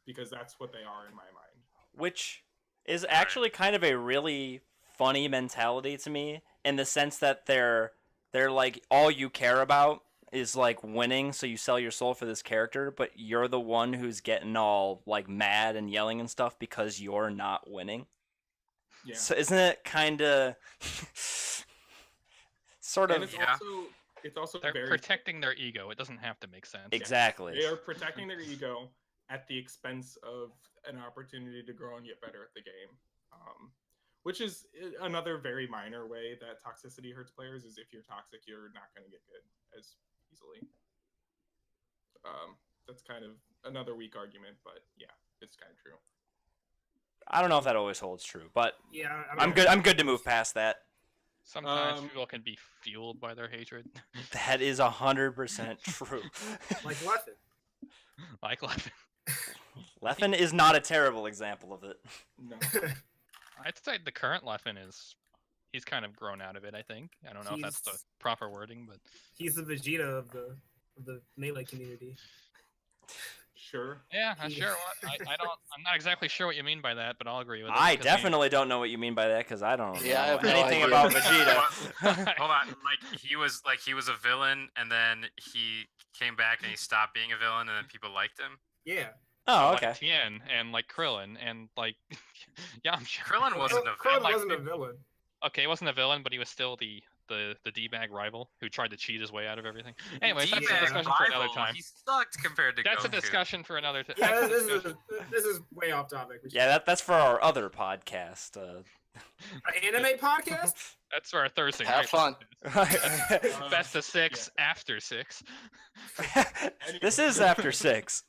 because that's what they are in my mind. Which is actually kind of a really funny mentality to me in the sense that they're like all you care about is like winning, so you sell your soul for this character, but you're the one who's getting all like mad and yelling and stuff because you're not winning. Yeah. So isn't it kind of sort of? It's also they're protecting their ego. It doesn't have to make sense. Exactly. They are protecting their ego at the expense of an opportunity to grow and get better at the game. Which is another very minor way that toxicity hurts players is if you're toxic, you're not going to get good as easily. That's kind of another weak argument, but yeah, it's kind of true. I don't know if that always holds true, but yeah, I'm good to move past that. Sometimes people can be fueled by their hatred. That is 100% true. Like Leffen. Like Leffen. Leffen is not a terrible example of it. No. I'd say the current Leffen he's kind of grown out of it, I think. I don't know if that's the proper wording, but he's the Vegeta of the Melee community. Sure. Yeah, sure. I'm not exactly sure what you mean by that, but I'll agree with it. I definitely don't know what you mean by that because I don't know I have no anything idea. about Vegeta. Hold on, he was a villain, and then he came back and he stopped being a villain, and then people liked him. Yeah. Oh, okay. Like Tien and like Krillin and like Yamcha. Krillin wasn't a Krillin villain. wasn't a villain. Okay, he wasn't a villain, but he was still the the D-bag rival who tried to cheat his way out of everything. Anyways, that's a D-bag discussion for another rival, time. He sucked compared to That's a Goku. discussion for another time. Yeah, this is way off topic. Yeah, that's for our other podcast. An anime podcast? That's for our Thursday Have night. fun. Best of 6 after 6. This is after 6.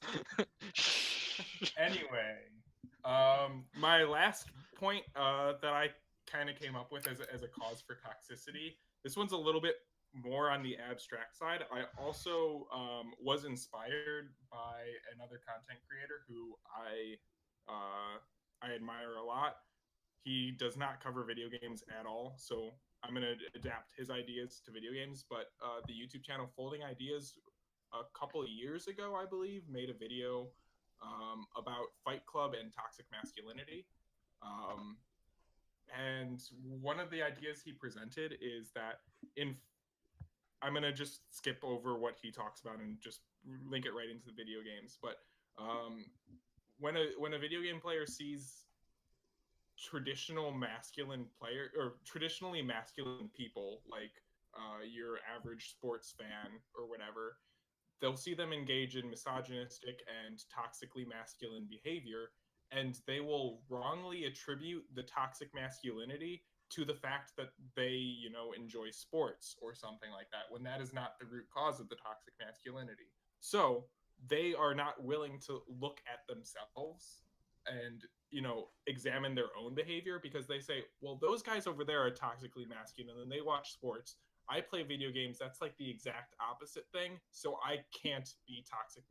Anyway, my last point that I kind of came up with as a cause for toxicity. This one's a little bit more on the abstract side. I also was inspired by another content creator who I admire a lot. He does not cover video games at all, so I'm going to adapt his ideas to video games. But the YouTube channel Folding Ideas, a couple of years ago, I believe, made a video about Fight Club and toxic masculinity. And one of the ideas he presented is that I'm going to just skip over what he talks about and just link it right into the video games. But when a video game player sees traditionally masculine people, like your average sports fan or whatever, they'll see them engage in misogynistic and toxically masculine behavior, and they will wrongly attribute the toxic masculinity to the fact that they, enjoy sports or something like that, when that is not the root cause of the toxic masculinity. So they are not willing to look at themselves and, examine their own behavior, because they say, well, those guys over there are toxically masculine and they watch sports. I play video games. That's like the exact opposite thing. So I can't be toxically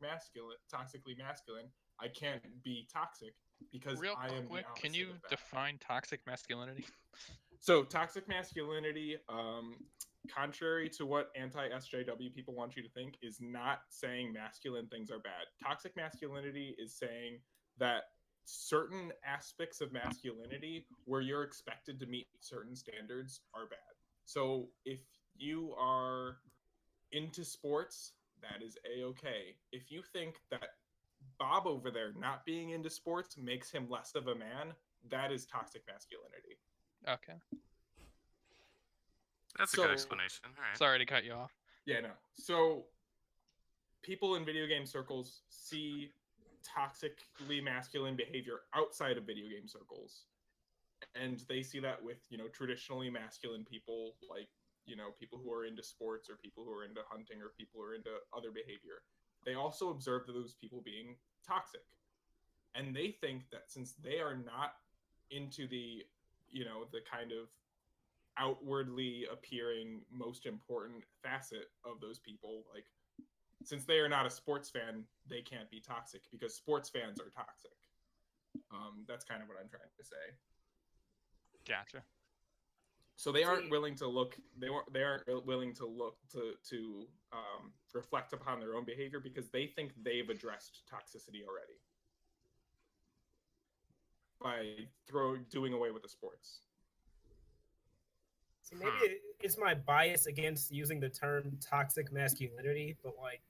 masculine. I can't be toxic because Real I am quick, the opposite can you of that. define toxic masculinity? So toxic masculinity, contrary to what anti-SJW people want you to think, is not saying masculine things are bad. Toxic masculinity is saying that certain aspects of masculinity where you're expected to meet certain standards are bad. So if you are into sports, that is a-okay. If you think that Bob over there not being into sports makes him less of a man, that is toxic masculinity. Okay. That's a good explanation. All right. Sorry to cut you off. Yeah, no. So people in video game circles see toxically masculine behavior outside of video game circles. And they see that with, traditionally masculine people, like, people who are into sports or people who are into hunting or people who are into other behavior. They also observe those people being toxic. And they think that since they are not into the, the kind of outwardly appearing most important facet of those people, like, since they are not a sports fan, they can't be toxic because sports fans are toxic. That's kind of what I'm trying to say. Gotcha. So they aren't willing to look. They aren't willing to look to reflect upon their own behavior because they think they've addressed toxicity already by doing away with the sports. See, maybe it's my bias against using the term toxic masculinity, but like,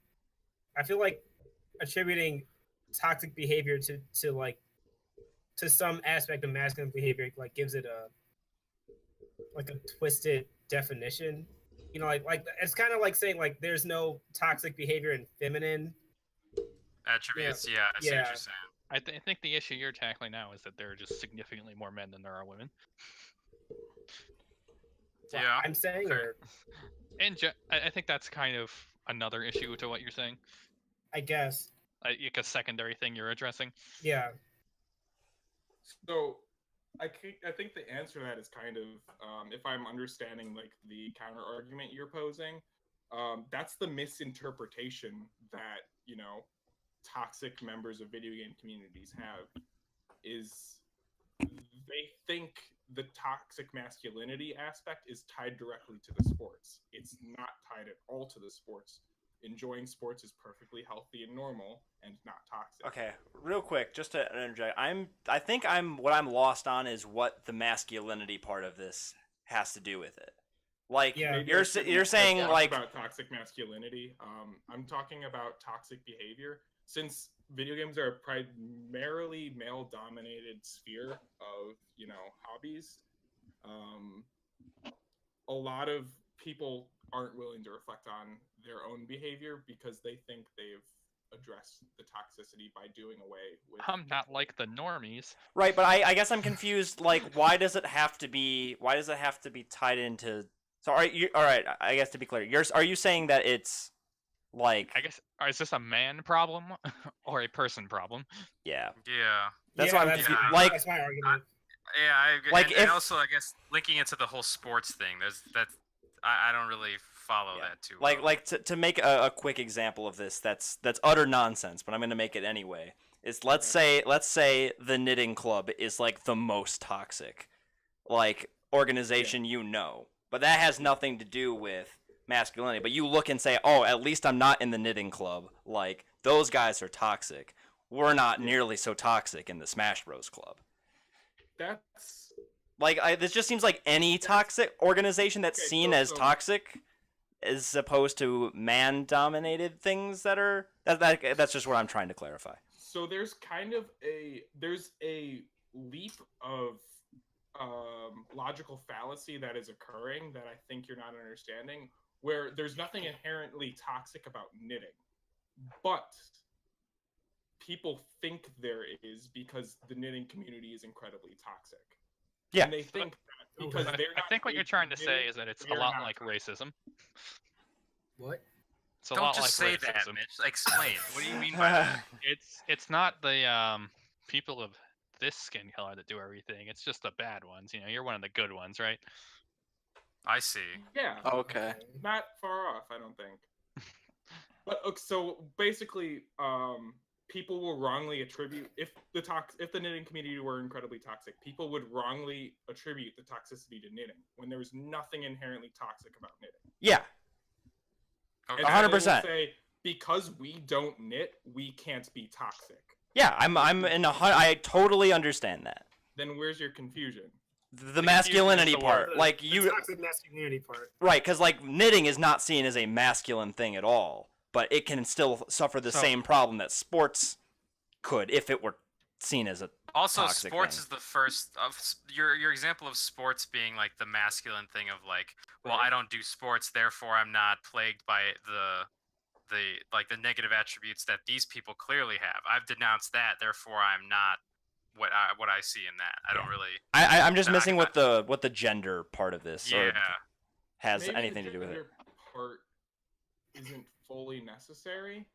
I feel like attributing toxic behavior to some aspect of masculine behavior like gives it a twisted definition. Like it's kind of like saying like there's no toxic behavior in feminine attributes. Yeah, I see what you're saying. I think the issue you're tackling now is that there are just significantly more men than there are women. Yeah, I'm saying, or And I think that's kind of another issue to what you're saying. I guess. Like a secondary thing you're addressing. Yeah. So I think the answer to that is kind of, if I'm understanding like the counter argument you're posing, that's the misinterpretation that toxic members of video game communities have, is they think the toxic masculinity aspect is tied directly to the sports. It's not tied at all to the sports. Enjoying sports is perfectly healthy and normal and not toxic. Okay, real quick, just to interject, I think what I'm lost on is what the masculinity part of this has to do with it. Like, Yeah. you're saying like about toxic masculinity. I'm talking about toxic behavior. Since video games are a primarily male-dominated sphere of hobbies, a lot of people aren't willing to reflect on their own behavior because they think they've addressed the toxicity by doing away with. I'm not like the normies. Right, but I guess I'm confused. Like, why does it have to be tied into? So are you all right? I guess to be clear, are you saying that it's like I guess, is this a man problem or a person problem? yeah? Yeah. That's Yeah, what I'm that's confused. my- Like that's my argument. Yeah, I agree. Like, and, if- and also, I guess linking it to the whole sports thing, I don't really follow Yeah. that too well. Like to make a quick example of this, that's utter nonsense, but I'm gonna make it anyway. Is let's say the knitting club is like the most toxic, like organization but that has nothing to do with masculinity. But you look and say, oh, at least I'm not in the knitting club. Like those guys are toxic. We're not nearly so toxic in the Smash Bros. Club. That's Like this just seems like any toxic organization that's Okay, seen so- as so- toxic, as opposed to man-dominated things that are that's just what I'm trying to clarify. so there's kind of a leap of logical fallacy that is occurring that I think you're not understanding, where there's nothing inherently toxic about knitting, but people think there is because the knitting community is incredibly toxic. Yeah. And they think that because Okay. they're I not think what you're paid trying to knitting, say is that it's a they're lot not like toxic. racism. What? It's a Don't lot just like say that, racism. Mitch. Explain. What do you mean by that? It's not the people of this skin color that do everything. It's just the bad ones. You know, you're one of the good ones, right? I see. Yeah. Okay. Not far off, I don't think. But so basically, people will wrongly attribute if the knitting community were incredibly toxic, people would wrongly attribute the toxicity to knitting when there's nothing inherently toxic about knitting. Yeah, Okay. And so they will 100%. say because we don't knit, we can't be toxic. yeah. I totally understand that. Then where's your confusion? The masculinity is the part, word. like The you, toxic masculinity part. right? Because like knitting is not seen as a masculine thing at all, but it can still suffer the So- same problem that sports could if it were seen as a Also, toxic sports thing. is the first of your example of sports being like the masculine thing of like, well, Right. I don't do sports, therefore I'm not plagued by the negative attributes that these people clearly have. I've denounced that, therefore I'm not what I see in that. I don't really. I'm just I- missing what the gender part of this or Yeah. has Maybe anything the to do with it. gender part isn't fully necessary.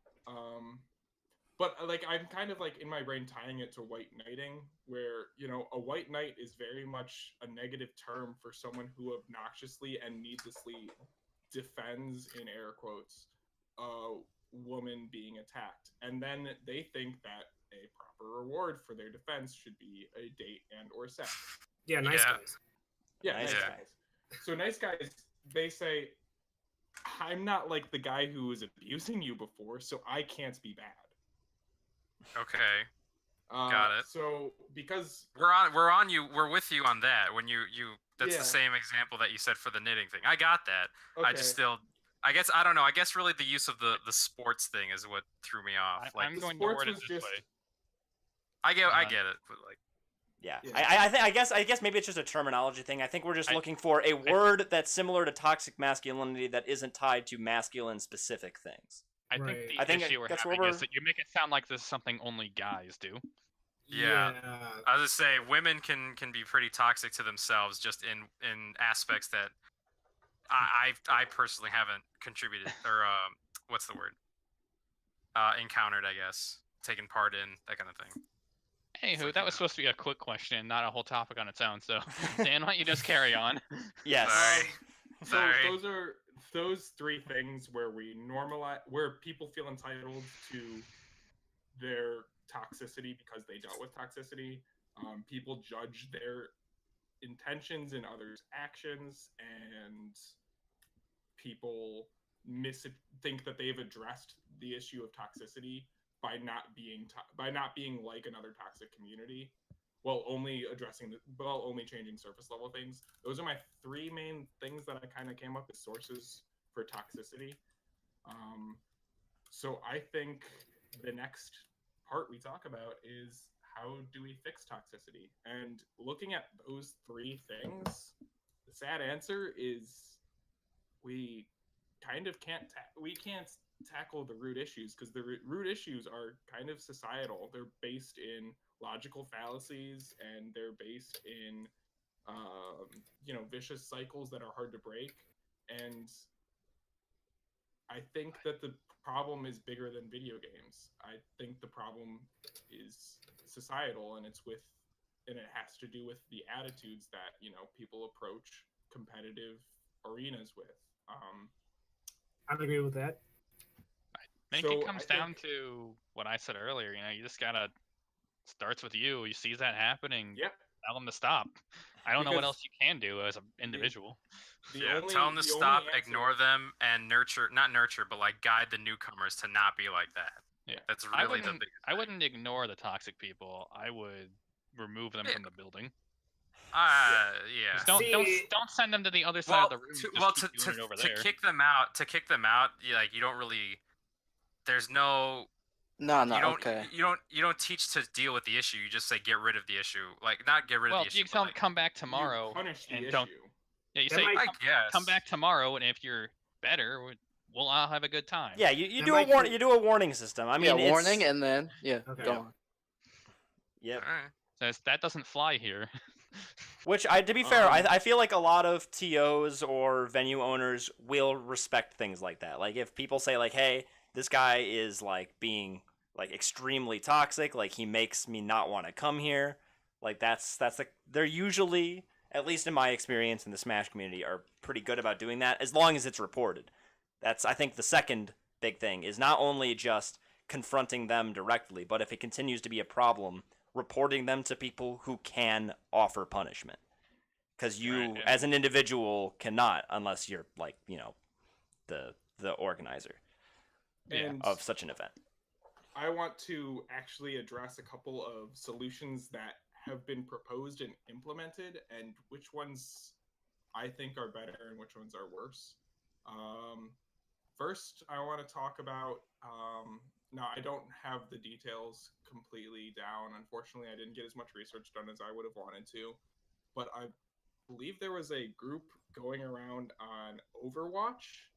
But like I'm kind of like in my brain tying it to white knighting, where a white knight is very much a negative term for someone who obnoxiously and needlessly defends, in air quotes, a woman being attacked, and then they think that a proper reward for their defense should be a date and or sex. Yeah, nice Yeah. guys. Yeah, Nice nice guy. guys. So nice guys, they say, I'm not like the guy who was abusing you before, so I can't be bad. Okay. Got it. So because We're with you on that. When you that's Yeah. the same example that you said for the knitting thing. I got that. I okay, just still. I guess I don't know. I guess really the use of the sports thing is what threw me off. Like I'm going to sports word it was this just- way. I get it, but like Yeah, Yeah. I guess maybe it's just a terminology thing. I think we're just I- looking for a word that's similar to toxic masculinity that isn't tied to masculine specific things. I think Right. the I think issue we're that's where having is we're- that you make it sound like this is something only guys do. Yeah. I was just say women can be pretty toxic to themselves just in aspects that I personally haven't contributed or what's the word encountered, I guess, taken part in that kind of thing. Anywho, like, that was supposed to be a quick question, not a whole topic on its own. So, Dan, why don't you just carry on? Yes. Sorry. So Sorry. those are those three things where we normalize, where people feel entitled to their toxicity because they dealt with toxicity. People judge their intentions in others' actions, and people think that they've addressed the issue of toxicity by not being like another toxic community, while only changing surface level things. Those are my three main things that I kind of came up with sources for toxicity. So I think the next part we talk about is how do we fix toxicity? And looking at those three things, the sad answer is we kind of can't tackle the root issues, because the root issues are kind of societal. They're based in logical fallacies, and they're based in vicious cycles that are hard to break. And I think that the problem is bigger than video games. I think the problem is societal, and it has to do with the attitudes that people approach competitive arenas with. I'd agree with that. I think it comes down to what I said earlier. You just gotta starts with you. You see that happening. Yep. Tell them to stop. I don't know what else you can do as an individual. Tell them to stop, ignore them, and not nurture, but like guide the newcomers to not be like that. Yeah, that's really the big. I wouldn't ignore the toxic people. I would remove them from the building. Yeah. Don't send them to the other side of the room. To kick them out, you don't really. There's no. No, okay. You don't teach to deal with the issue. You just say get rid of the issue. Like not get rid of the issue. You tell them come back tomorrow. You punish the issue. Don't. Yeah, you say come back tomorrow, and if you're better, we'll all have a good time. Yeah, you do a warning system. I mean, warning and then go on. Yep. So that doesn't fly here. Which, to be fair, I feel like a lot of TOs or venue owners will respect things like that. Like if people say like, "Hey, this guy is like being like extremely toxic. Like he makes me not want to come here." Like they're usually, at least in my experience in the Smash community, are pretty good about doing that as long as it's reported. That's, I think, the second big thing is not only just confronting them directly, but if it continues to be a problem, reporting them to people who can offer punishment. Because you, as an individual, cannot unless you're like, the organizer of such an event. I want to actually address a couple of solutions that have been proposed and implemented, and which ones I think are better and which ones are worse. First, I want to talk about. Now, I don't have the details completely down. Unfortunately, I didn't get as much research done as I would have wanted to, but I believe there was a group going around on Overwatch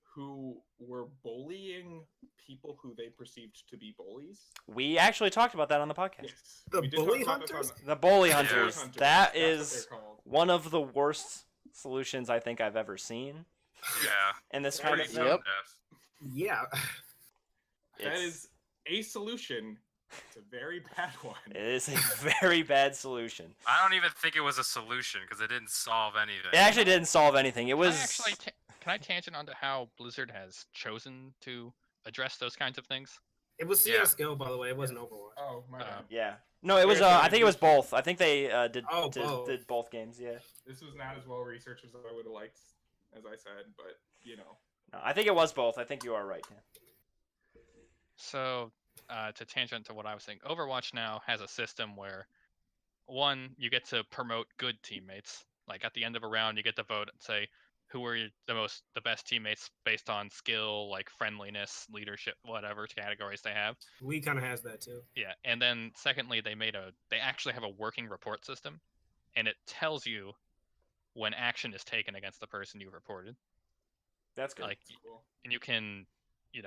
who were bullying people who they perceived to be bullies. We actually talked about that on the podcast. Yes. The bully hunters? The bully hunters. That is one of the worst solutions I think I've ever seen. Yeah. And this kind of thing. Yep. Yeah. That is a solution. It's a very bad one. It is a very bad solution. I don't even think it was a solution because it didn't solve anything. It actually didn't solve anything. It was. Can I tangent onto how Blizzard has chosen to address those kinds of things? It was CS:GO, by the way. It wasn't Overwatch. Oh my bad. Yeah. No, it was. I think it was both. I think they did both games. Yeah. This was not as well researched as I would have liked, as I said, but No, I think it was both. I think you are right. Yeah. So, to tangent to what I was saying, Overwatch now has a system where, one, you get to promote good teammates. Like at the end of a round, you get to vote and say who are the best teammates based on skill, like friendliness, leadership, whatever categories they have. We kind of has that too. Yeah, and then secondly, they actually have a working report system, and it tells you when action is taken against the person you reported. That's good. Like, that's cool. And you can.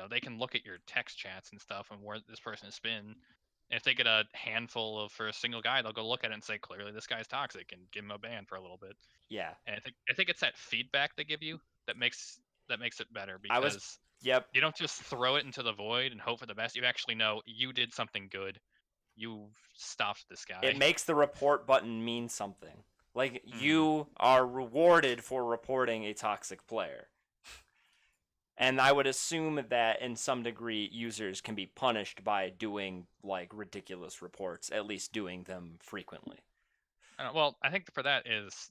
They can look at your text chats and stuff and where this person has been. And if they get a handful for a single guy, they'll go look at it and say, clearly this guy's toxic, and give him a ban for a little bit. Yeah. And I think it's that feedback they give you that makes it better, because you don't just throw it into the void and hope for the best. You actually know you did something good. You stopped this guy. It makes the report button mean something. Like you are rewarded for reporting a toxic player. And I would assume that in some degree users can be punished by doing like ridiculous reports, at least doing them frequently. Well, I think for that is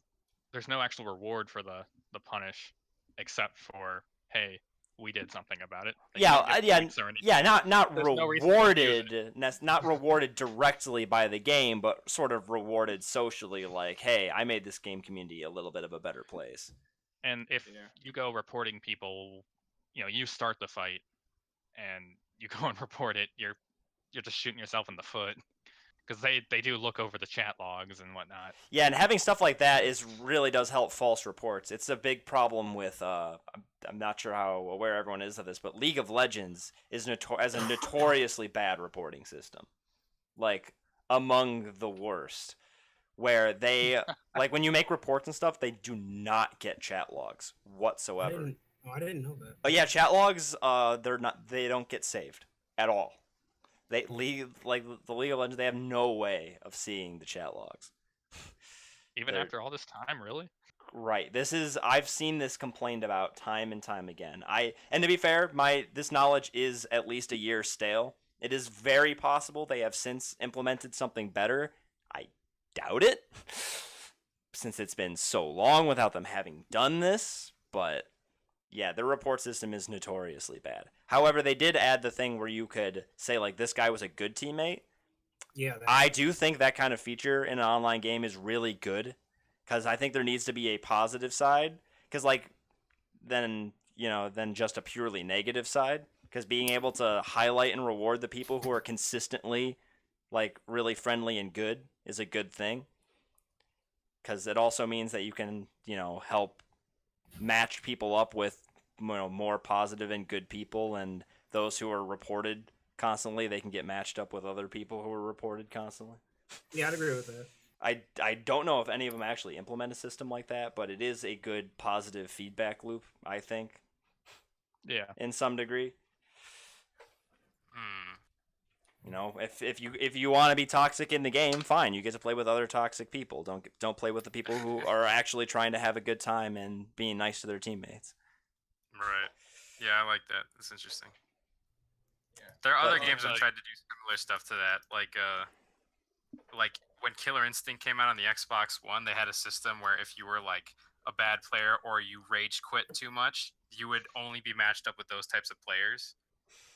there's no actual reward for the punish, except for, hey, we did something about it. Not rewarded, not rewarded directly by the game, but sort of rewarded socially, like, hey, I made this game community a little bit of a better place. And if you go reporting people, you start the fight and you go and report it, you're just shooting yourself in the foot. because they do look over the chat logs and whatnot. Yeah, and having stuff like that really does help false reports. It's a big problem with I'm not sure how aware everyone is of this, but League of Legends has a notoriously bad reporting system, like among the worst. Where they like when you make reports and stuff, they do not get chat logs whatsoever. I didn't know that. Oh yeah, chat logs they don't get saved at all. The League of Legends, they have no way of seeing the chat logs. Even after all this time, really? Right. I've seen this complained about time and time again. And to be fair, this knowledge is at least a year stale. It is very possible they have since implemented something better. I doubt it, since it's been so long without them having done this, but yeah, their report system is notoriously bad. However, they did add the thing where you could say, like, this guy was a good teammate. Yeah. I do think that kind of feature in an online game is really good, because I think there needs to be a positive side, because, like, than just a purely negative side, because being able to highlight and reward the people who are consistently, like, really friendly and good is a good thing, because it also means that you can, help match people up with more positive and good people, and those who are reported constantly, they can get matched up with other people who are reported constantly. Yeah, I'd agree with that. I don't know if any of them actually implement a system like that, but it is a good positive feedback loop, I think. Yeah. In some degree. If you want to be toxic in the game, fine. You get to play with other toxic people. Don't play with the people who are actually trying to have a good time and being nice to their teammates. Right. Yeah, I like that. That's interesting. Yeah. There are other But, games that tried to do similar stuff to that, like when Killer Instinct came out on the Xbox One, they had a system where if you were like a bad player or you rage quit too much, you would only be matched up with those types of players.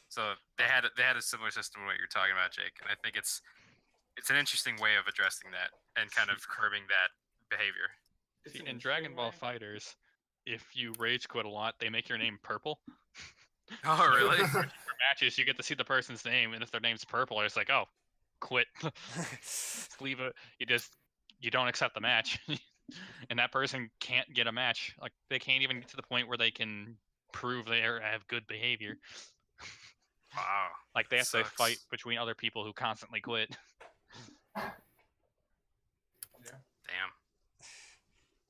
So they had a similar system to what you're talking about, Jake, and I think it's an interesting way of addressing that and kind of curbing that behavior. See, in Dragon Ball Fighters, if you rage quit a lot, they make your name purple. Oh, really? For matches, you get to see the person's name, and if their name's purple, it's like, oh, quit. Just leave it. You don't accept the match, and that person can't get a match. Like they can't even get to the point where they can prove they have good behavior. Wow. Like they have to Sucks. fight between other people who constantly quit. Yeah. Damn.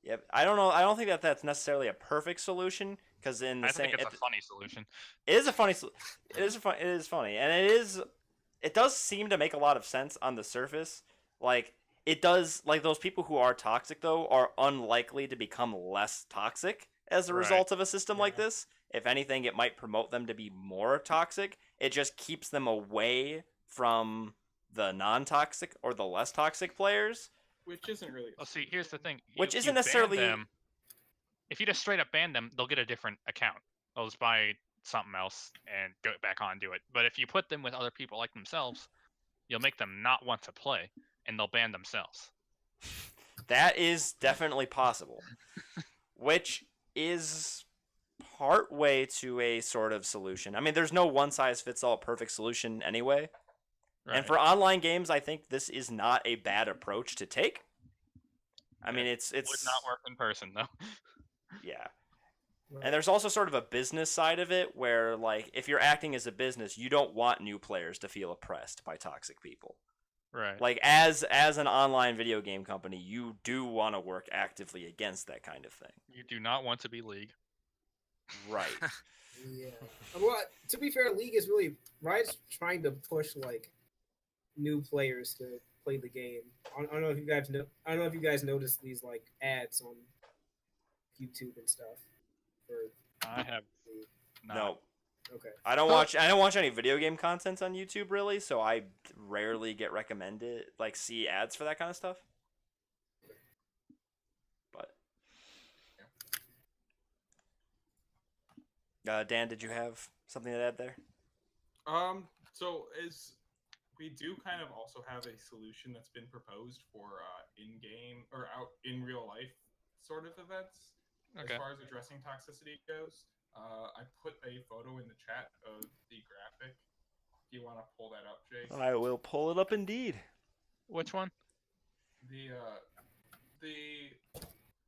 Yep. I don't know. I don't think that's necessarily a perfect solution, because in the I same, think it's a funny solution. it is a funny. It is funny, and it does seem to make a lot of sense on the surface. Like it does. Like those people who are toxic though are unlikely to become less toxic as a Right. result of a system like Yeah. this. If anything, it might promote them to be more toxic. It just keeps them away from the non-toxic or the less toxic players. Which isn't really. Well, see, here's the thing. Which You isn't ban necessarily- them. If you just straight up ban them, they'll get a different account. They'll just buy something else and go back on and do it. But if you put them with other people like themselves, you'll make them not want to play, and they'll ban themselves. That is definitely possible, which is part way to a sort of solution. I mean, there's no one-size-fits-all perfect solution anyway. And for online games, I think this is not a bad approach to take. I mean, it's Would not work in person though. yeah. And there's also sort of a business side of it where, like, if you're acting as a business, you don't want new players to feel oppressed by toxic people. Right. Like, as an online video game company, you do want to work actively against that kind of thing. You do not want to be League. Right. Yeah. Well, to be fair, League is really Riot's trying to push like new players to play the game. I don't know if you guys know. I don't know if you guys noticed these like ads on YouTube and stuff. I have not. No. Okay. I don't watch any video game content on YouTube really, so I rarely get recommended, like, see ads for that kind of stuff. But Dan, did you have something to add there? So we do kind of also have a solution that's been proposed for in-game or out in real life sort of events. Okay. As far as addressing toxicity goes, I put a photo in the chat of the graphic. Do you want to pull that up, Jake? I will pull it up indeed. Which one? The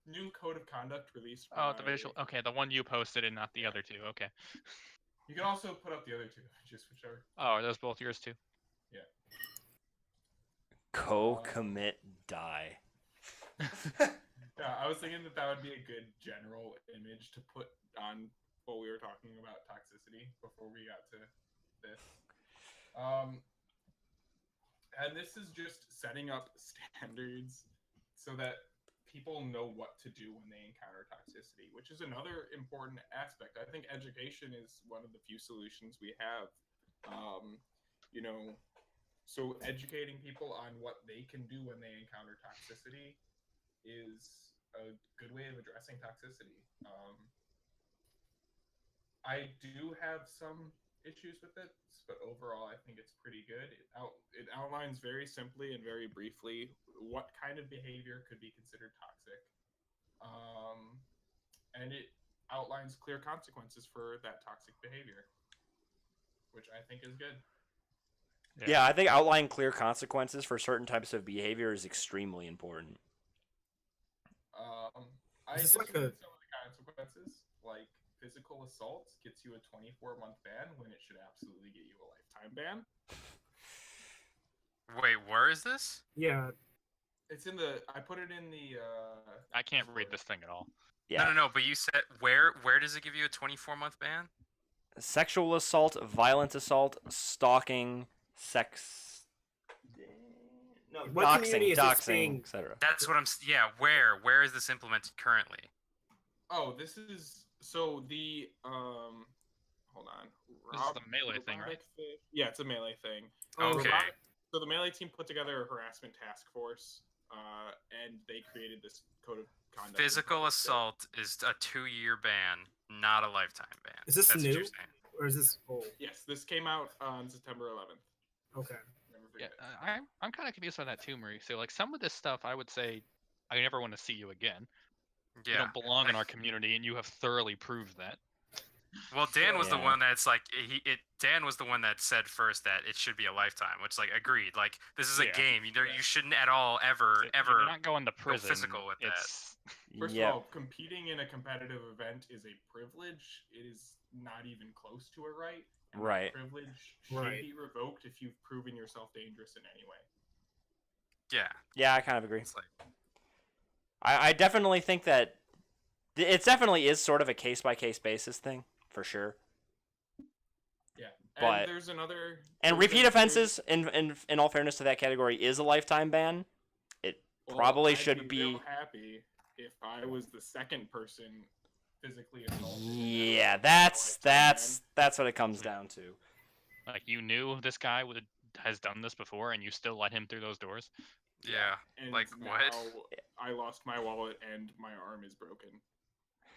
new code of conduct released. Oh, the by- visual. Okay, the one you posted and not the other two. Okay. You can also put up the other two, just whichever. Oh, are those both yours too? Co-commit die. Yeah, I was thinking that would be a good general image to put on what we were talking about toxicity before we got to this. And this is just setting up standards so that people know what to do when they encounter toxicity, which is another important aspect. I think education is one of the few solutions we have. So educating people on what they can do when they encounter toxicity is a good way of addressing toxicity. I do have some issues with it, but overall I think it's pretty good. It outlines very simply and very briefly what kind of behavior could be considered toxic. And it outlines clear consequences for that toxic behavior, which I think is good. Yeah, I think outlining clear consequences for certain types of behavior is extremely important. I Is this like disagree a- with some of the consequences, like physical assault gets you a 24-month ban when it should absolutely get you a lifetime ban. Wait, where is this? Yeah. It's in the. I put it in the. I can't read this thing at all. Yeah. No. But you said where does it give you a 24-month ban? Sexual assault, violent assault, stalking, sex. No, What community is this doxing, being- etc. That's what I'm. Yeah, where is this implemented currently? Oh, this is so the. Hold on. This is the melee thing, right? Robotic Fish- Yeah, it's a melee thing. Okay. So the melee team put together a harassment task force, and they created this code of conduct. Physical assault is a 2-year ban, not a lifetime ban. Is this That's what new? you're saying. Or is this old? Yes, this came out on September 11th. Okay. Never Yeah, forget. I'm kind of confused on that too, Marie. So like some of this stuff, I would say, I never want to see you again. You Yeah. don't belong in our community, and you have thoroughly proved that. Well, Dan was the Yeah. one that's like Dan was the one that said first that it should be a lifetime, which like agreed. Like this is a Yeah. game. You shouldn't at all ever You're not going to prison. physical with that. it's, First Yeah. of all, competing in a competitive event is a privilege. It is not even close to a right. And that Right. privilege should Right. be revoked if you've proven yourself dangerous in any way. Yeah. Yeah, I kind of agree. It's like I definitely think that it definitely is sort of a case-by-case basis thing, for sure. Yeah. But- And there's another. And there's repeat a- offenses, in all fairness to that category, is a lifetime ban. It Well, probably I'd should be real be. happy if I was the second person physically assaulted. and Yeah, that was a lifetime that's what it comes down to. like you knew this guy has done this before, and you still let him through those doors. yeah. ban. And like, now what? I lost my wallet and my arm is broken.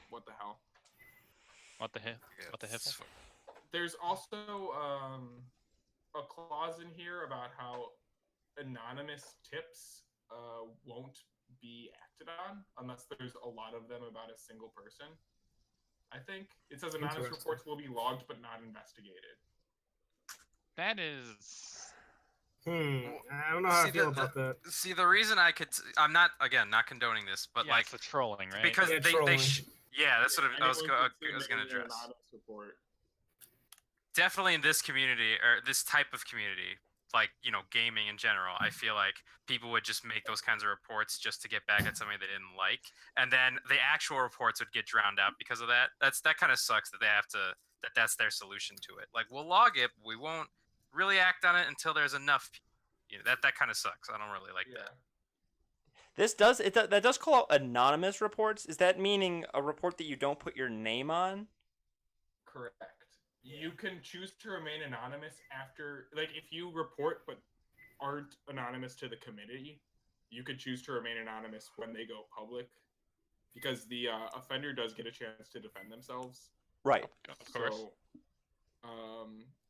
What the hell? What the hell? What the hell? It's- There's also a clause in here about how anonymous tips won't be acted on unless there's a lot of them about a single person. I think it says anonymous Interesting. reports will be logged but not investigated. That is. I don't know how I See, feel the- about that. See, the reason I'm not condoning this, but Yeah, like it's the trolling, right? because Yeah, they trolling. yeah, that's what I was Anyone could gonna submit an address. anonymous report. Definitely in this community or this type of community, like gaming in general, I feel like people would just make those kinds of reports just to get back at somebody they didn't like, and then the actual reports would get drowned out because of that. That kind of sucks that they have to that's their solution to it. Like we'll log it, but we won't really act on it until there's enough. That kind of sucks. I don't really like Yeah. that. That does call out anonymous reports. Is that meaning a report that you don't put your name on? Correct. You can choose to remain anonymous after, like, if you report but aren't anonymous to the committee, you could choose to remain anonymous when they go public, because the offender does get a chance to defend themselves. Right. Of course. So,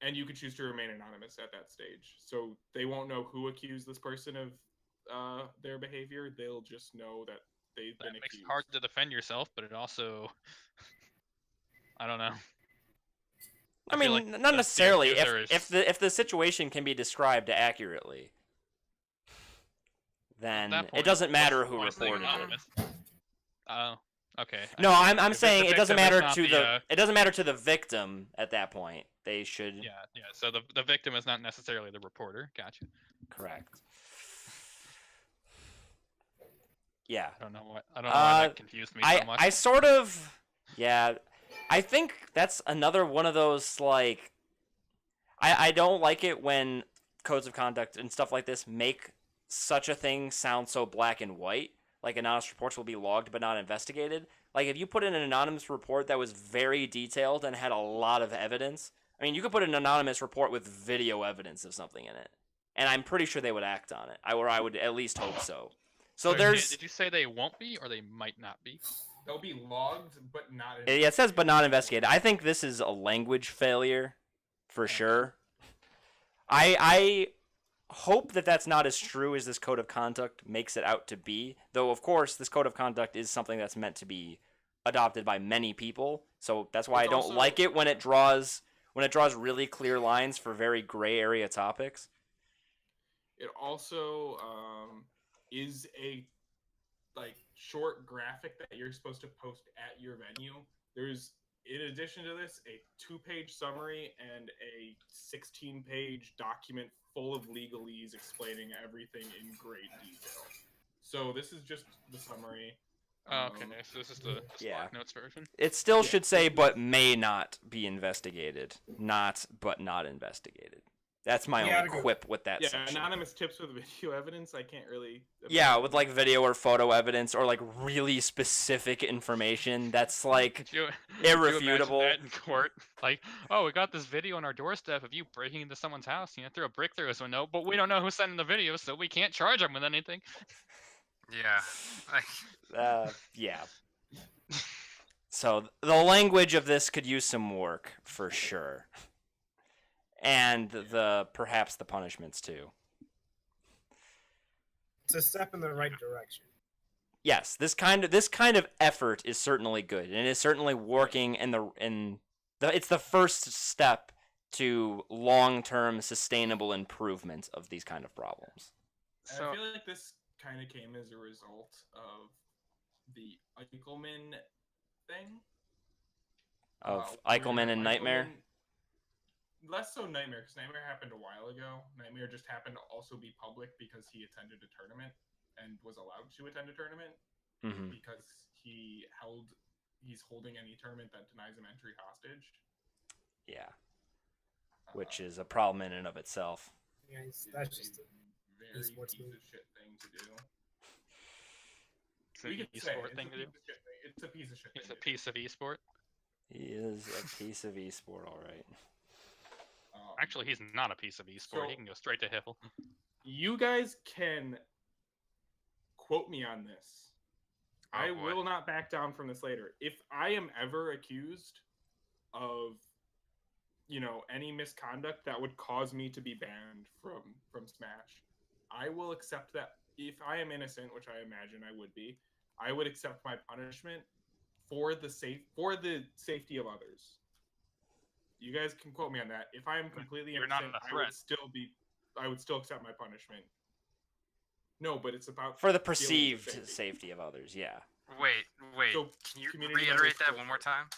and you could choose to remain anonymous at that stage. So they won't know who accused this person of their behavior. They'll just know that they've That been makes it accused. hard to defend yourself, but it also. I don't know. I feel mean, like not the necessarily. abuser is- If the situation can be described accurately. then that it point, doesn't matter what's the who point of saying reported it. anonymous? Oh, okay. No, I see. I'm If saying the it doesn't victim is matter not to it doesn't matter to the victim at that point. They should Yeah. So the victim is not necessarily the reporter. Gotcha. correct. Yeah. I don't know why that confused me so much. I sort of yeah. I think that's another one of those like I don't like it when codes of conduct and stuff like this make such a thing sound so black and white. Like anonymous reports will be logged but not investigated. Like if you put in an anonymous report that was very detailed and had a lot of evidence, I mean you could put an anonymous report with video evidence of something in it, and I'm pretty sure they would act on it. I would at least hope so. So Sorry, there's Did you say they won't be or they might not be? They'll be logged, but not. yeah, it says but not investigated. I think this is a language failure for sure. I hope that that's not as true as this code of conduct makes it out to be. Though, of course, this code of conduct is something that's meant to be adopted by many people. So that's why It's I don't also- like it when it draws really clear lines for very gray area topics. It also is a short graphic that you're supposed to post at your venue. There's, in addition to this, a 2-page summary and a 16-page document full of legalese explaining everything in great detail. So this is just the summary. Oh, okay. So this is the Yeah. Spark Notes version. It still should say but may not be investigated, not but not investigated. That's my Yeah, only quip with that Yeah, section. anonymous tips with video evidence. I can't really. Yeah, with like video or photo evidence or like really specific information that's like Could you irrefutable. Could you imagine that in court? Like, oh, we got this video on our doorstep of you breaking into someone's house. You know, through a brick through his window, but we don't know who's sending the video, so we can't charge them with anything. Yeah. Like, Yeah. So the language of this could use some work for sure, and perhaps the punishments too. It's a step in the right direction. Yes, this kind of effort is certainly good, and is certainly working it's the first step to long-term sustainable improvement of these kind of problems. And So- I feel like this kind of came as a result of the Eichelman thing. Of where Eichelman and Nightmare. Less so Nightmare, because Nightmare happened a while ago. Nightmare just happened to also be public because he attended a tournament and was allowed to attend a tournament Hmm. because he's holding any tournament that denies him entry hostage. Yeah, which is a problem in and of itself. Yeah, It's that's just a very esports piece move. of shit thing to do. It's We an could say e-sport it's thing a to do. piece of shit thing. It's a piece of shit It's a thing to do. piece of e-sport. He is a piece of esport, all right. Actually, he's not a piece of e-sport. So- He can go straight to Hiffle. You guys can quote me on this. Oh, I boy. will not back down from this later. If I am ever accused of, any misconduct that would cause me to be banned from Smash, I will accept that. If I am innocent, which I imagine I would be, I would accept my punishment for the safety of others. You guys can quote me on that. If I am completely You're not innocent, a threat. I would still accept my punishment. No, but it's about For the feelings of perceived safety. safety of others, yeah. wait. So, Can you community reiterate members that feel one more safe. time?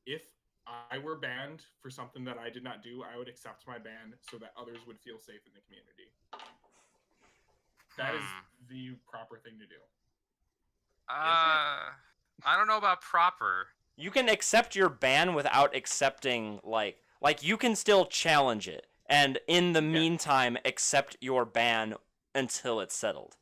If I were banned for something that I did not do, I would accept my ban so that others would feel safe in the community. That is the proper thing to do. I don't know about proper. You can accept your ban without accepting like you can still challenge it, and in the meantime accept your ban until it's settled.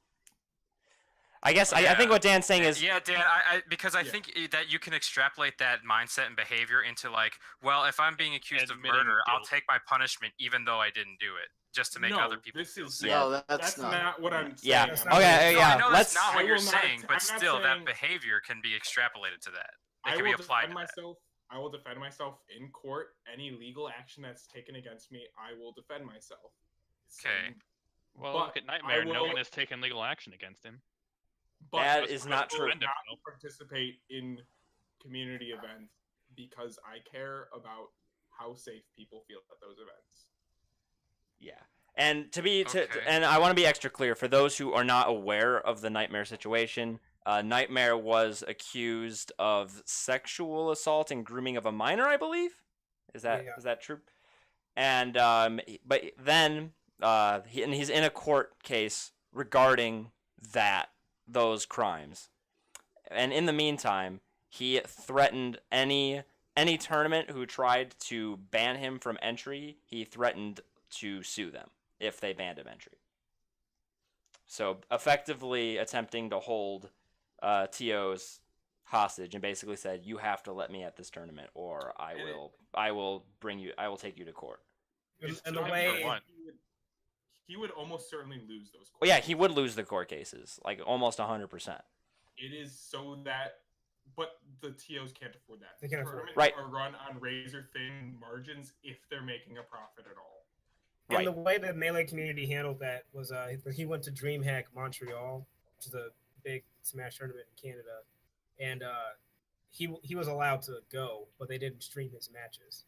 I guess I think what Dan's saying is Yeah, Dan, because I Yeah. think that you can extrapolate that mindset and behavior into like, well, if I'm being accused of Admitting murder, I'll guilt. take my punishment even though I didn't do it, just to make No, other people this feel is- safe. Yeah. No, that's That's not. not what I'm saying. yeah. That's Okay, not yeah. No, I know Let's that's not what I you're will not- saying, but I'm not still, that saying- behavior can be extrapolated to that. It I can be will applied defend to that. myself. I will defend myself in court. Any legal action that's taken against me, I will defend myself. Okay. Well, But look at Nightmare. No will- one has taken legal action against him. But That That's is what not I true. defend not himself. participate in community events because I care about how safe people feel at those events. Yeah. And Okay. and I want to be extra clear for those who are not aware of the Nightmare situation. Nightmare was accused of sexual assault and grooming of a minor, I believe. Is that true? And but then he's in a court case regarding those crimes. And in the meantime, he threatened any tournament who tried to ban him from entry. He threatened to sue them if they banned him entry. So effectively attempting to hold TOs hostage and basically said, "You have to let me at this tournament, or I will take you to court." And the not way for what? he would almost certainly lose those. Well, yeah, he would lose the court cases, like almost 100%. It is so that, but the TOs can't afford that. They can't afford it. Tournaments Right. are run on razor thin margins if they're making a profit at all. And the way the Melee community handled that was he went to DreamHack Montreal, which is a big Smash tournament in Canada, and he was allowed to go, but they didn't stream his matches.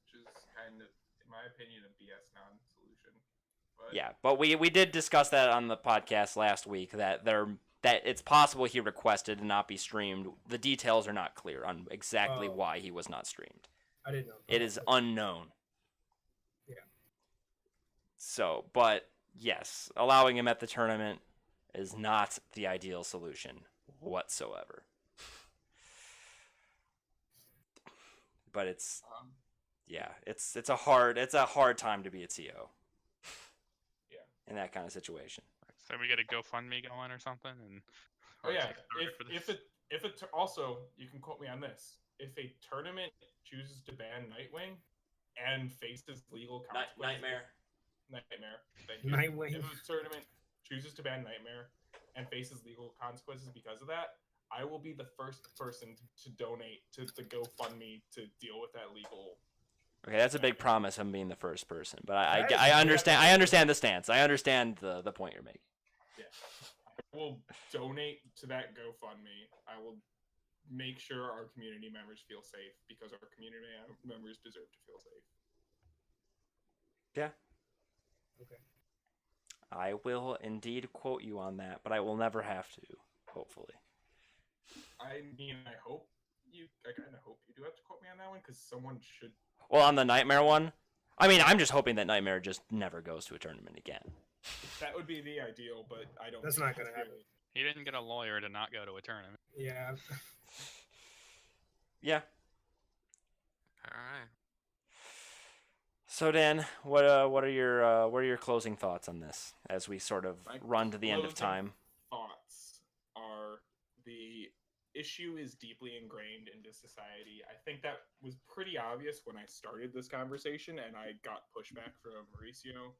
Which is kind of, in my opinion, a BS non-solution. But Yeah, but we did discuss that on the podcast last week that it's possible he requested to not be streamed. The details are not clear on exactly Oh. why he was not streamed. I didn't know. It is unknown. Yeah. So, but yes, allowing him at the tournament is not the ideal solution whatsoever. But it's it's a hard time to be a TO. Yeah. In that kind of situation. So we get a GoFundMe going or something, and Oh yeah, take credit for this. if it also, you can quote me on this. If a tournament chooses to ban Nightwing and faces legal consequences, Nightmare. Thank you. Nightwing. If a tournament chooses to ban Nightmare and faces legal consequences because of that, I will be the first person to donate to the GoFundMe to deal with that legal. Okay, that's a big promise. I'm being the first person, but That I is- understand. I understand the stance. I understand the point you're making. Yeah, I will donate to that GoFundMe. I will make sure our community members feel safe because our community members deserve to feel safe. Yeah. Okay. I will indeed quote you on that, but I will never have to. Hopefully. I mean, I kind of hope you do have to quote me on that one because someone should. Well, on the Nightmare one, I mean, I'm just hoping that Nightmare just never goes to a tournament again. That would be the ideal, but I don't. That's think not gonna happen. really- He didn't get a lawyer to not go to a tournament. Yeah. Yeah. All right. So Dan, what are your closing thoughts on this as we sort of My run to the end of closing time? Thoughts are the issue is deeply ingrained into society. I think that was pretty obvious when I started this conversation, and I got pushback from Mauricio.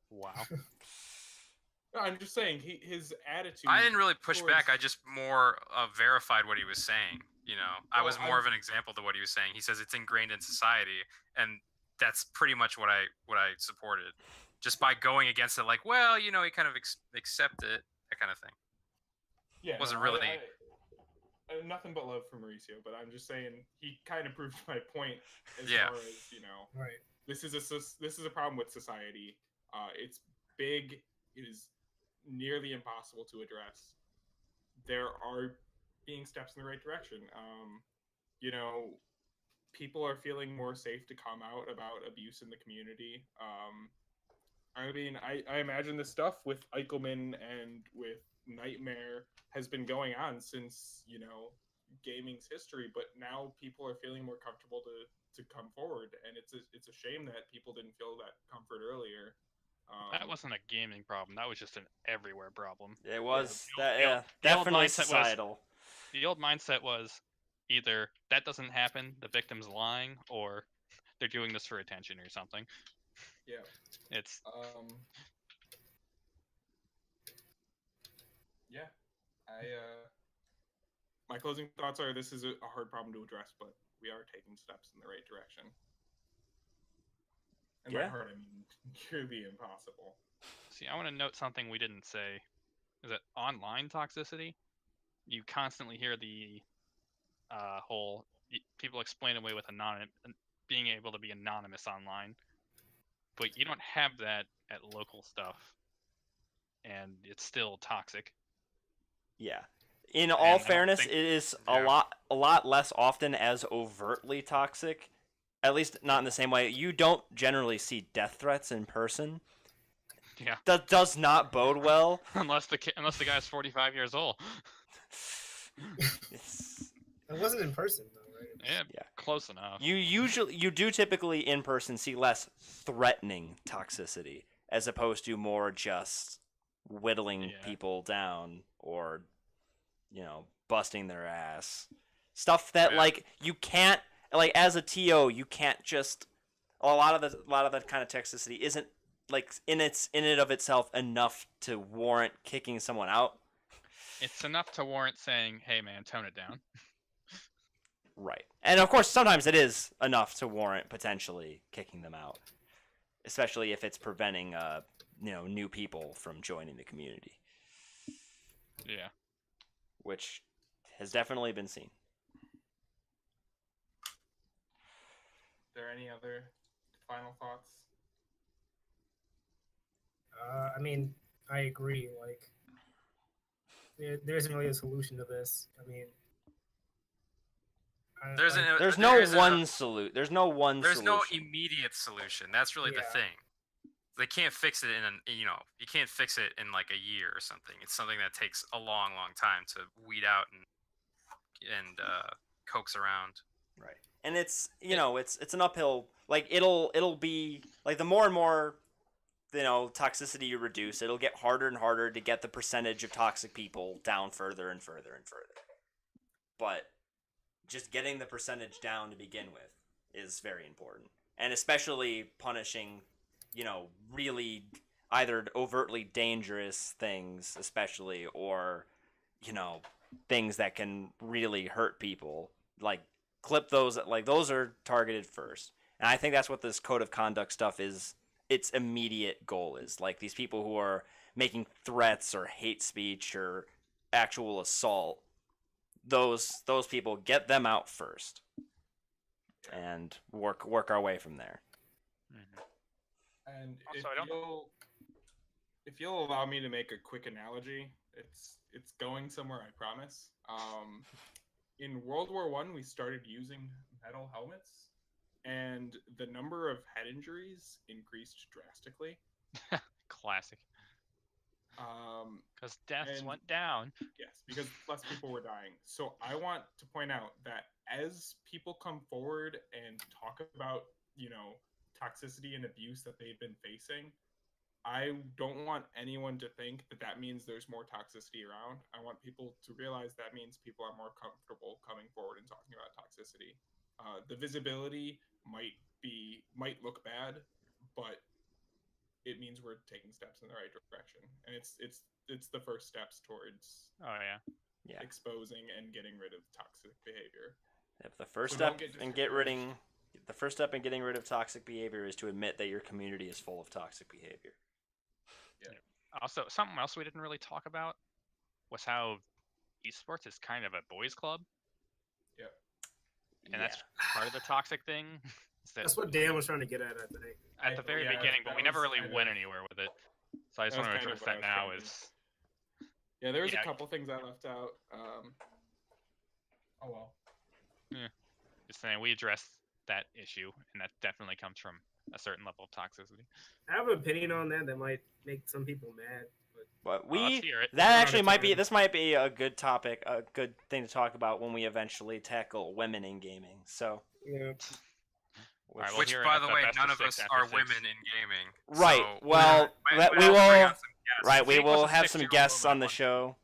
Wow. No, I'm just saying his attitude. I didn't really push towards- back. I just more verified what he was saying. You know, I Well, was more of an example to what he was saying. He says it's ingrained in society, and that's pretty much what I supported. Just by going against it, like, well, you know, he kind of accept it, that kind of thing. Yeah, wasn't no, really- I have nothing but love for Mauricio, but I'm just saying he kind of proved my point as Yeah. far as Right. this is a problem with society. It's big. It is nearly impossible to address. There are being steps in the right direction. People are feeling more safe to come out about abuse in the community. I mean, I imagine this stuff with Eichelman and with Nightmare has been going on since, gaming's history, but now people are feeling more comfortable to come forward, and it's a shame that people didn't feel that comfort earlier. That wasn't a gaming problem. That was just an everywhere problem. It was the old definitely mindset was- societal. The old mindset was either that doesn't happen, the victim's lying, or they're doing this for attention or something. Yeah. It's Yeah, my closing thoughts are this is a hard problem to address, but we are taking steps in the right direction. And by Yeah. hard, I mean nearly impossible. see, I want to note something we didn't say. Is that online toxicity? You constantly hear the whole people explain away with being able to be anonymous online, but you don't have that at local stuff, and it's still toxic. Yeah. In And I all don't fairness, think- it is Yeah. a lot less often as overtly toxic. At least not in the same way. You don't generally see death threats in person. Yeah. That does not bode well. unless the guy's 45 years old. It's- It wasn't in person though, right? Yeah, Yeah. close enough. you do typically in person see less threatening toxicity as opposed to more just whittling Yeah. people down or busting their ass. Stuff that Yeah. like you can't like as a TO you can't just a lot of that kind of toxicity isn't like in it of itself enough to warrant kicking someone out. It's enough to warrant saying, "Hey, man, tone it down." Right. And of course, sometimes it is enough to warrant potentially kicking them out, especially if it's preventing, new people from joining the community, Yeah. which has definitely been seen. There any other final thoughts? I mean, I agree. Like, there isn't really a solution to this. I mean, There's There's there no isn't one a- salute. There's no one There's no solution. immediate solution. That's really the Yeah. thing. They can't fix it you can't fix it in like a year or something. It's something that takes a long, long time to weed out and coax around. Right. And it's it's an uphill. Like it'll be like the more and more toxicity you reduce, it'll get harder and harder to get the percentage of toxic people down further and further and further. But just getting the percentage down to begin with is very important. And especially punishing, really either overtly dangerous things, especially, or, things that can really hurt people. Like, clip those, like, those are targeted first. And I think that's what this code of conduct stuff is. Its immediate goal is like these people who are making threats or hate speech or actual assault. Those people, get them out first, and work our way from there. And Also, I don't- if you'll allow me to make a quick analogy, it's going somewhere, I promise. In World War I, we started using metal helmets, and the number of head injuries increased drastically. Classic. Because deaths And- went down. Yes, because less people were dying. So I want to point out that as people come forward and talk about, toxicity and abuse that they've been facing, I don't want anyone to think that means there's more toxicity around. I want people to realize that means people are more comfortable coming forward and talking about toxicity. The visibility might look bad, but it means we're taking steps in the right direction, and it's the first steps towards Oh yeah. Yeah. exposing and getting rid of toxic behavior. If the first So step don't get in discouraged. getting rid of toxic behavior is to admit that your community is full of toxic behavior. Also, something else we didn't really talk about was how esports is kind of a boys' club, and that's part of the toxic thing. is that That's what Dan was trying to get at, I think. at the very yeah, beginning, but that we never was really kind went of- anywhere with it. So I just that was want to kind of address what I that was now. trying to- Is Yeah, there was Yeah. a couple things I left out. Oh well. just saying we addressed that issue, and that definitely comes from a certain level of toxicity. I have an opinion on that might make some people mad, but But Let's hear it. that actually Not a might be time. this might be a good topic, a good thing to talk about when we eventually tackle women in gaming. So, yeah. Alright, we'll Which, hear by it the at way, best none of of us six are after six. women in gaming. right. So Well, might that we as well bring will. on some guests. Right, we Jake was will a have some 6-year-old guests woman on the once. show.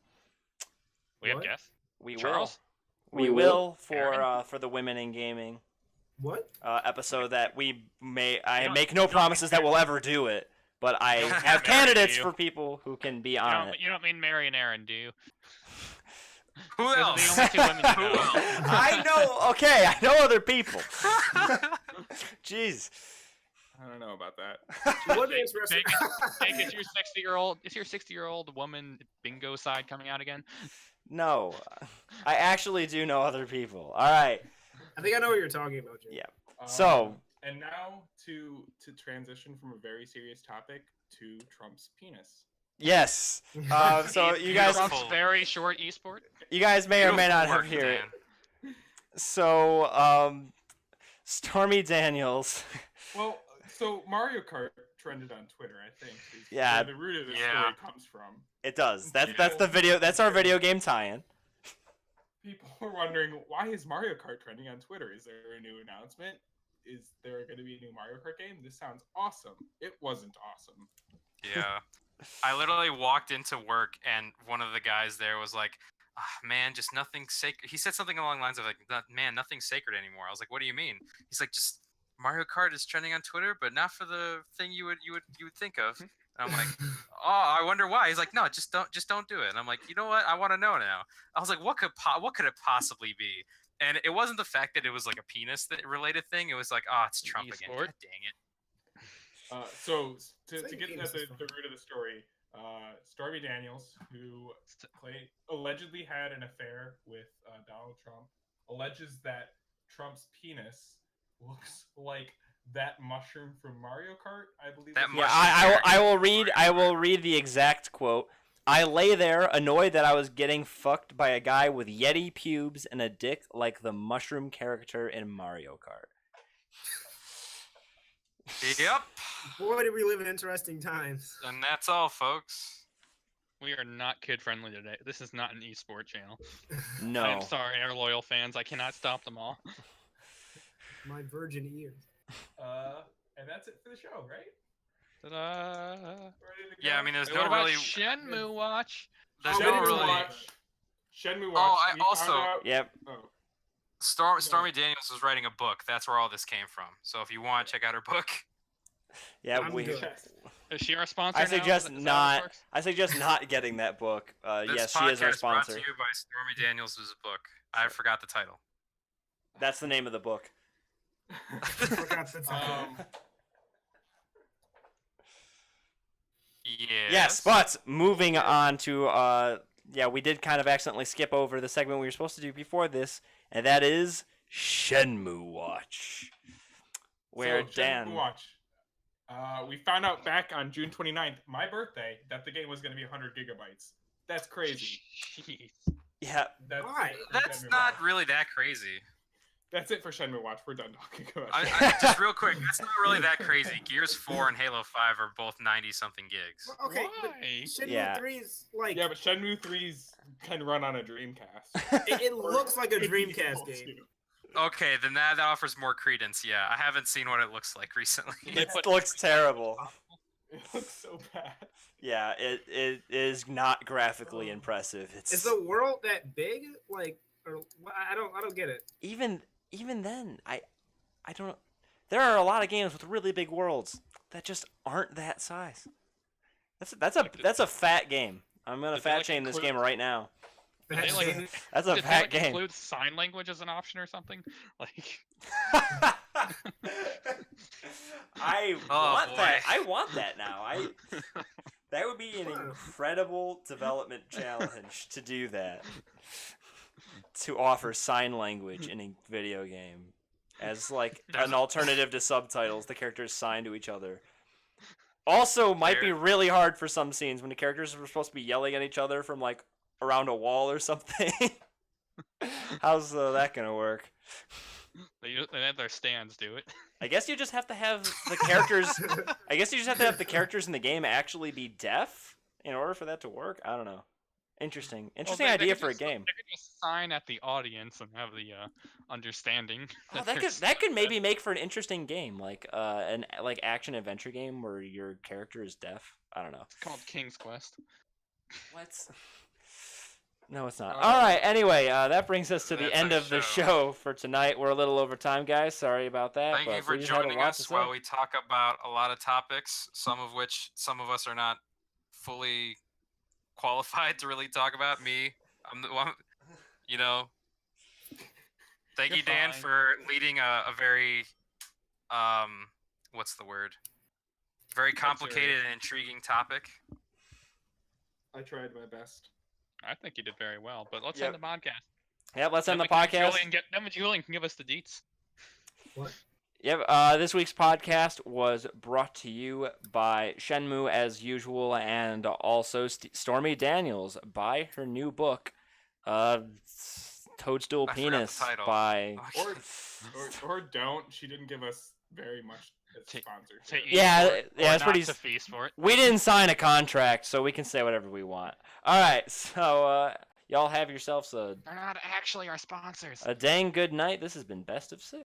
We have What? guests. We Charles? will. We We will will? for Aaron? for the women in gaming What? episode that we may. I don't- make no you don't promises that we'll ever do it, but I don't have marry candidates you. for people who can be You on don't, it. you don't mean Mary and Aaron, do you? Who Those are else? the only two women you Who know. else? I know. Okay, I know other people. Jeez. I don't know about that. What Jake, is wrestling? Jake, is your 60-year-old woman bingo side coming out again? No, I actually do know other people. All right. I think I know what you're talking about, Jake. Yeah. So- and now to transition from a very serious topic to Trump's penis. Yes. So you guys, Beautiful. Trump's very short esport. you guys may or may Beautiful not have work, heard it. Dan. So, Stormy Daniels. Well, so Mario Kart trended on Twitter, I think. Is Yeah. where the root of the Yeah. story comes from. It does. That's the video. That's our video game tie-in. People were wondering, why is Mario Kart trending on Twitter? Is there a new announcement? Is there going to be a new Mario Kart game? This sounds awesome. It wasn't awesome. Yeah. I literally walked into work and one of the guys there was like, man, just nothing sacred. He said something along the lines of like, man, nothing's sacred anymore. I was like, what do you mean? He's like, just Mario Kart is trending on Twitter, but not for the thing you would think of. And I'm like, oh, I wonder why. He's like, no, just don't do it. And I'm like, you know what? I want to know now. I was like, what could it possibly be? And it wasn't the fact that it was like a penis related thing. It was like, oh, it's Trump again. E-sport? God dang it. So to Saying get penis at the is fine. root of the story, Stormy Daniels, who allegedly had an affair with Donald Trump, alleges that Trump's penis looks like that mushroom from Mario Kart. I believe. That that's Yeah, mushroom I will read the exact quote. I lay there annoyed that I was getting fucked by a guy with yeti pubes and a dick like the mushroom character in Mario Kart. Yep. Boy, did we live in interesting times. And that's all, folks. We are not kid friendly today. This is not an esport channel. No. I'm sorry, our loyal fans. I cannot stop them all. My virgin ears. And that's it for the show, right? Ta-da. Ready to Yeah, go? I mean, there's Wait, no what about really. Shenmue Watch? There's Oh, no we didn't really. watch- Shenmue Watch. Oh, I we found also- out- Yep. Oh, Stormy Daniels was writing a book. That's where all this came from. So if you want, check out her book. Yeah, I'm we. good. yes. Is she our sponsor I now? suggest Is that how this not. works? I suggest not getting that book. This Yes, she is our podcast brought sponsor. to you by Stormy Daniels' book. I forgot the title. That's the name of the book. Forgot the title. Yes, but moving on to yeah, we did kind of accidentally skip over the segment we were supposed to do before this, and that is Shenmue Watch. Where So, Shenmue Dan Watch. We found out back on June 29th, my birthday, that the game was going to be 100 gigabytes. That's crazy. Jeez. Yeah, That's Why? it for That's Shenmue not Watch. really that crazy. That's it for Shenmue Watch. We're done talking about Just real quick, that's not really that crazy. Gears 4 and Halo 5 are both 90-something gigs. Well, okay, but Why? Shenmue Yeah. 3 is like Yeah, but Shenmue 3's can run on a Dreamcast. it looks like a Could be Dreamcast able game. to. Okay, then that offers more credence. Yeah, I haven't seen what it looks like recently. it looks terrible. It looks so bad. Yeah, it is not graphically impressive. Is It's the world that big? Like, or I don't get it. even then, I don't. There are a lot of games with really big worlds that just aren't that size. That's a fat game. I'm gonna Did they, fat like, shame this include- game right now. Did they, like, That's a did they, fat like, game. include sign language as an option or something? Like, I Oh, want boy. that. I want that now. That would be an incredible development challenge to do that. To offer sign language in a video game as like an alternative to subtitles, the characters sign to each other. Also, might be really hard for some scenes when the characters are supposed to be yelling at each other from like around a wall or something. How's that gonna work? they have their stands do it. I guess you just have to have the characters. I guess you just have to have the characters in the game actually be deaf in order for that to work. I don't know. Interesting Well, they idea could for a just- game. They could just sign at the audience and have the understanding. Oh, there's- that could maybe make for an interesting game, like an like action adventure game where your character is deaf. I don't know. It's called King's Quest. What? No, it's not. All right. Anyway, that brings us to the That's end our of the show. show for tonight. We're a little over time, guys. Sorry about that. Thank you but for we just had a joining lot us to say. while we talk about a lot of topics, some of which some of us are not fully qualified to really talk about. Me, I'm the one, you know. Thank You're you, Dan, fine. for leading a very, what's the word? Very complicated and intriguing topic. I tried my best. I think you did very well, but let's Yep. end the podcast. Yeah, let's end the Then podcast. Julian can give us the deets. What? Yep. This week's podcast was brought to you by Shenmue as usual, and also Stormy Daniels. Buy her new book, Toadstool I forgot the Penis title. by. Or don't. She didn't give us very much as Ta- sponsorship. to eat Yeah, for it, yeah, or that's what not he's- to feast for it. We didn't sign a contract, so we can say whatever we want. All right, so y'all have yourselves They're not actually our sponsors. a dang good night. This has been Best of 6.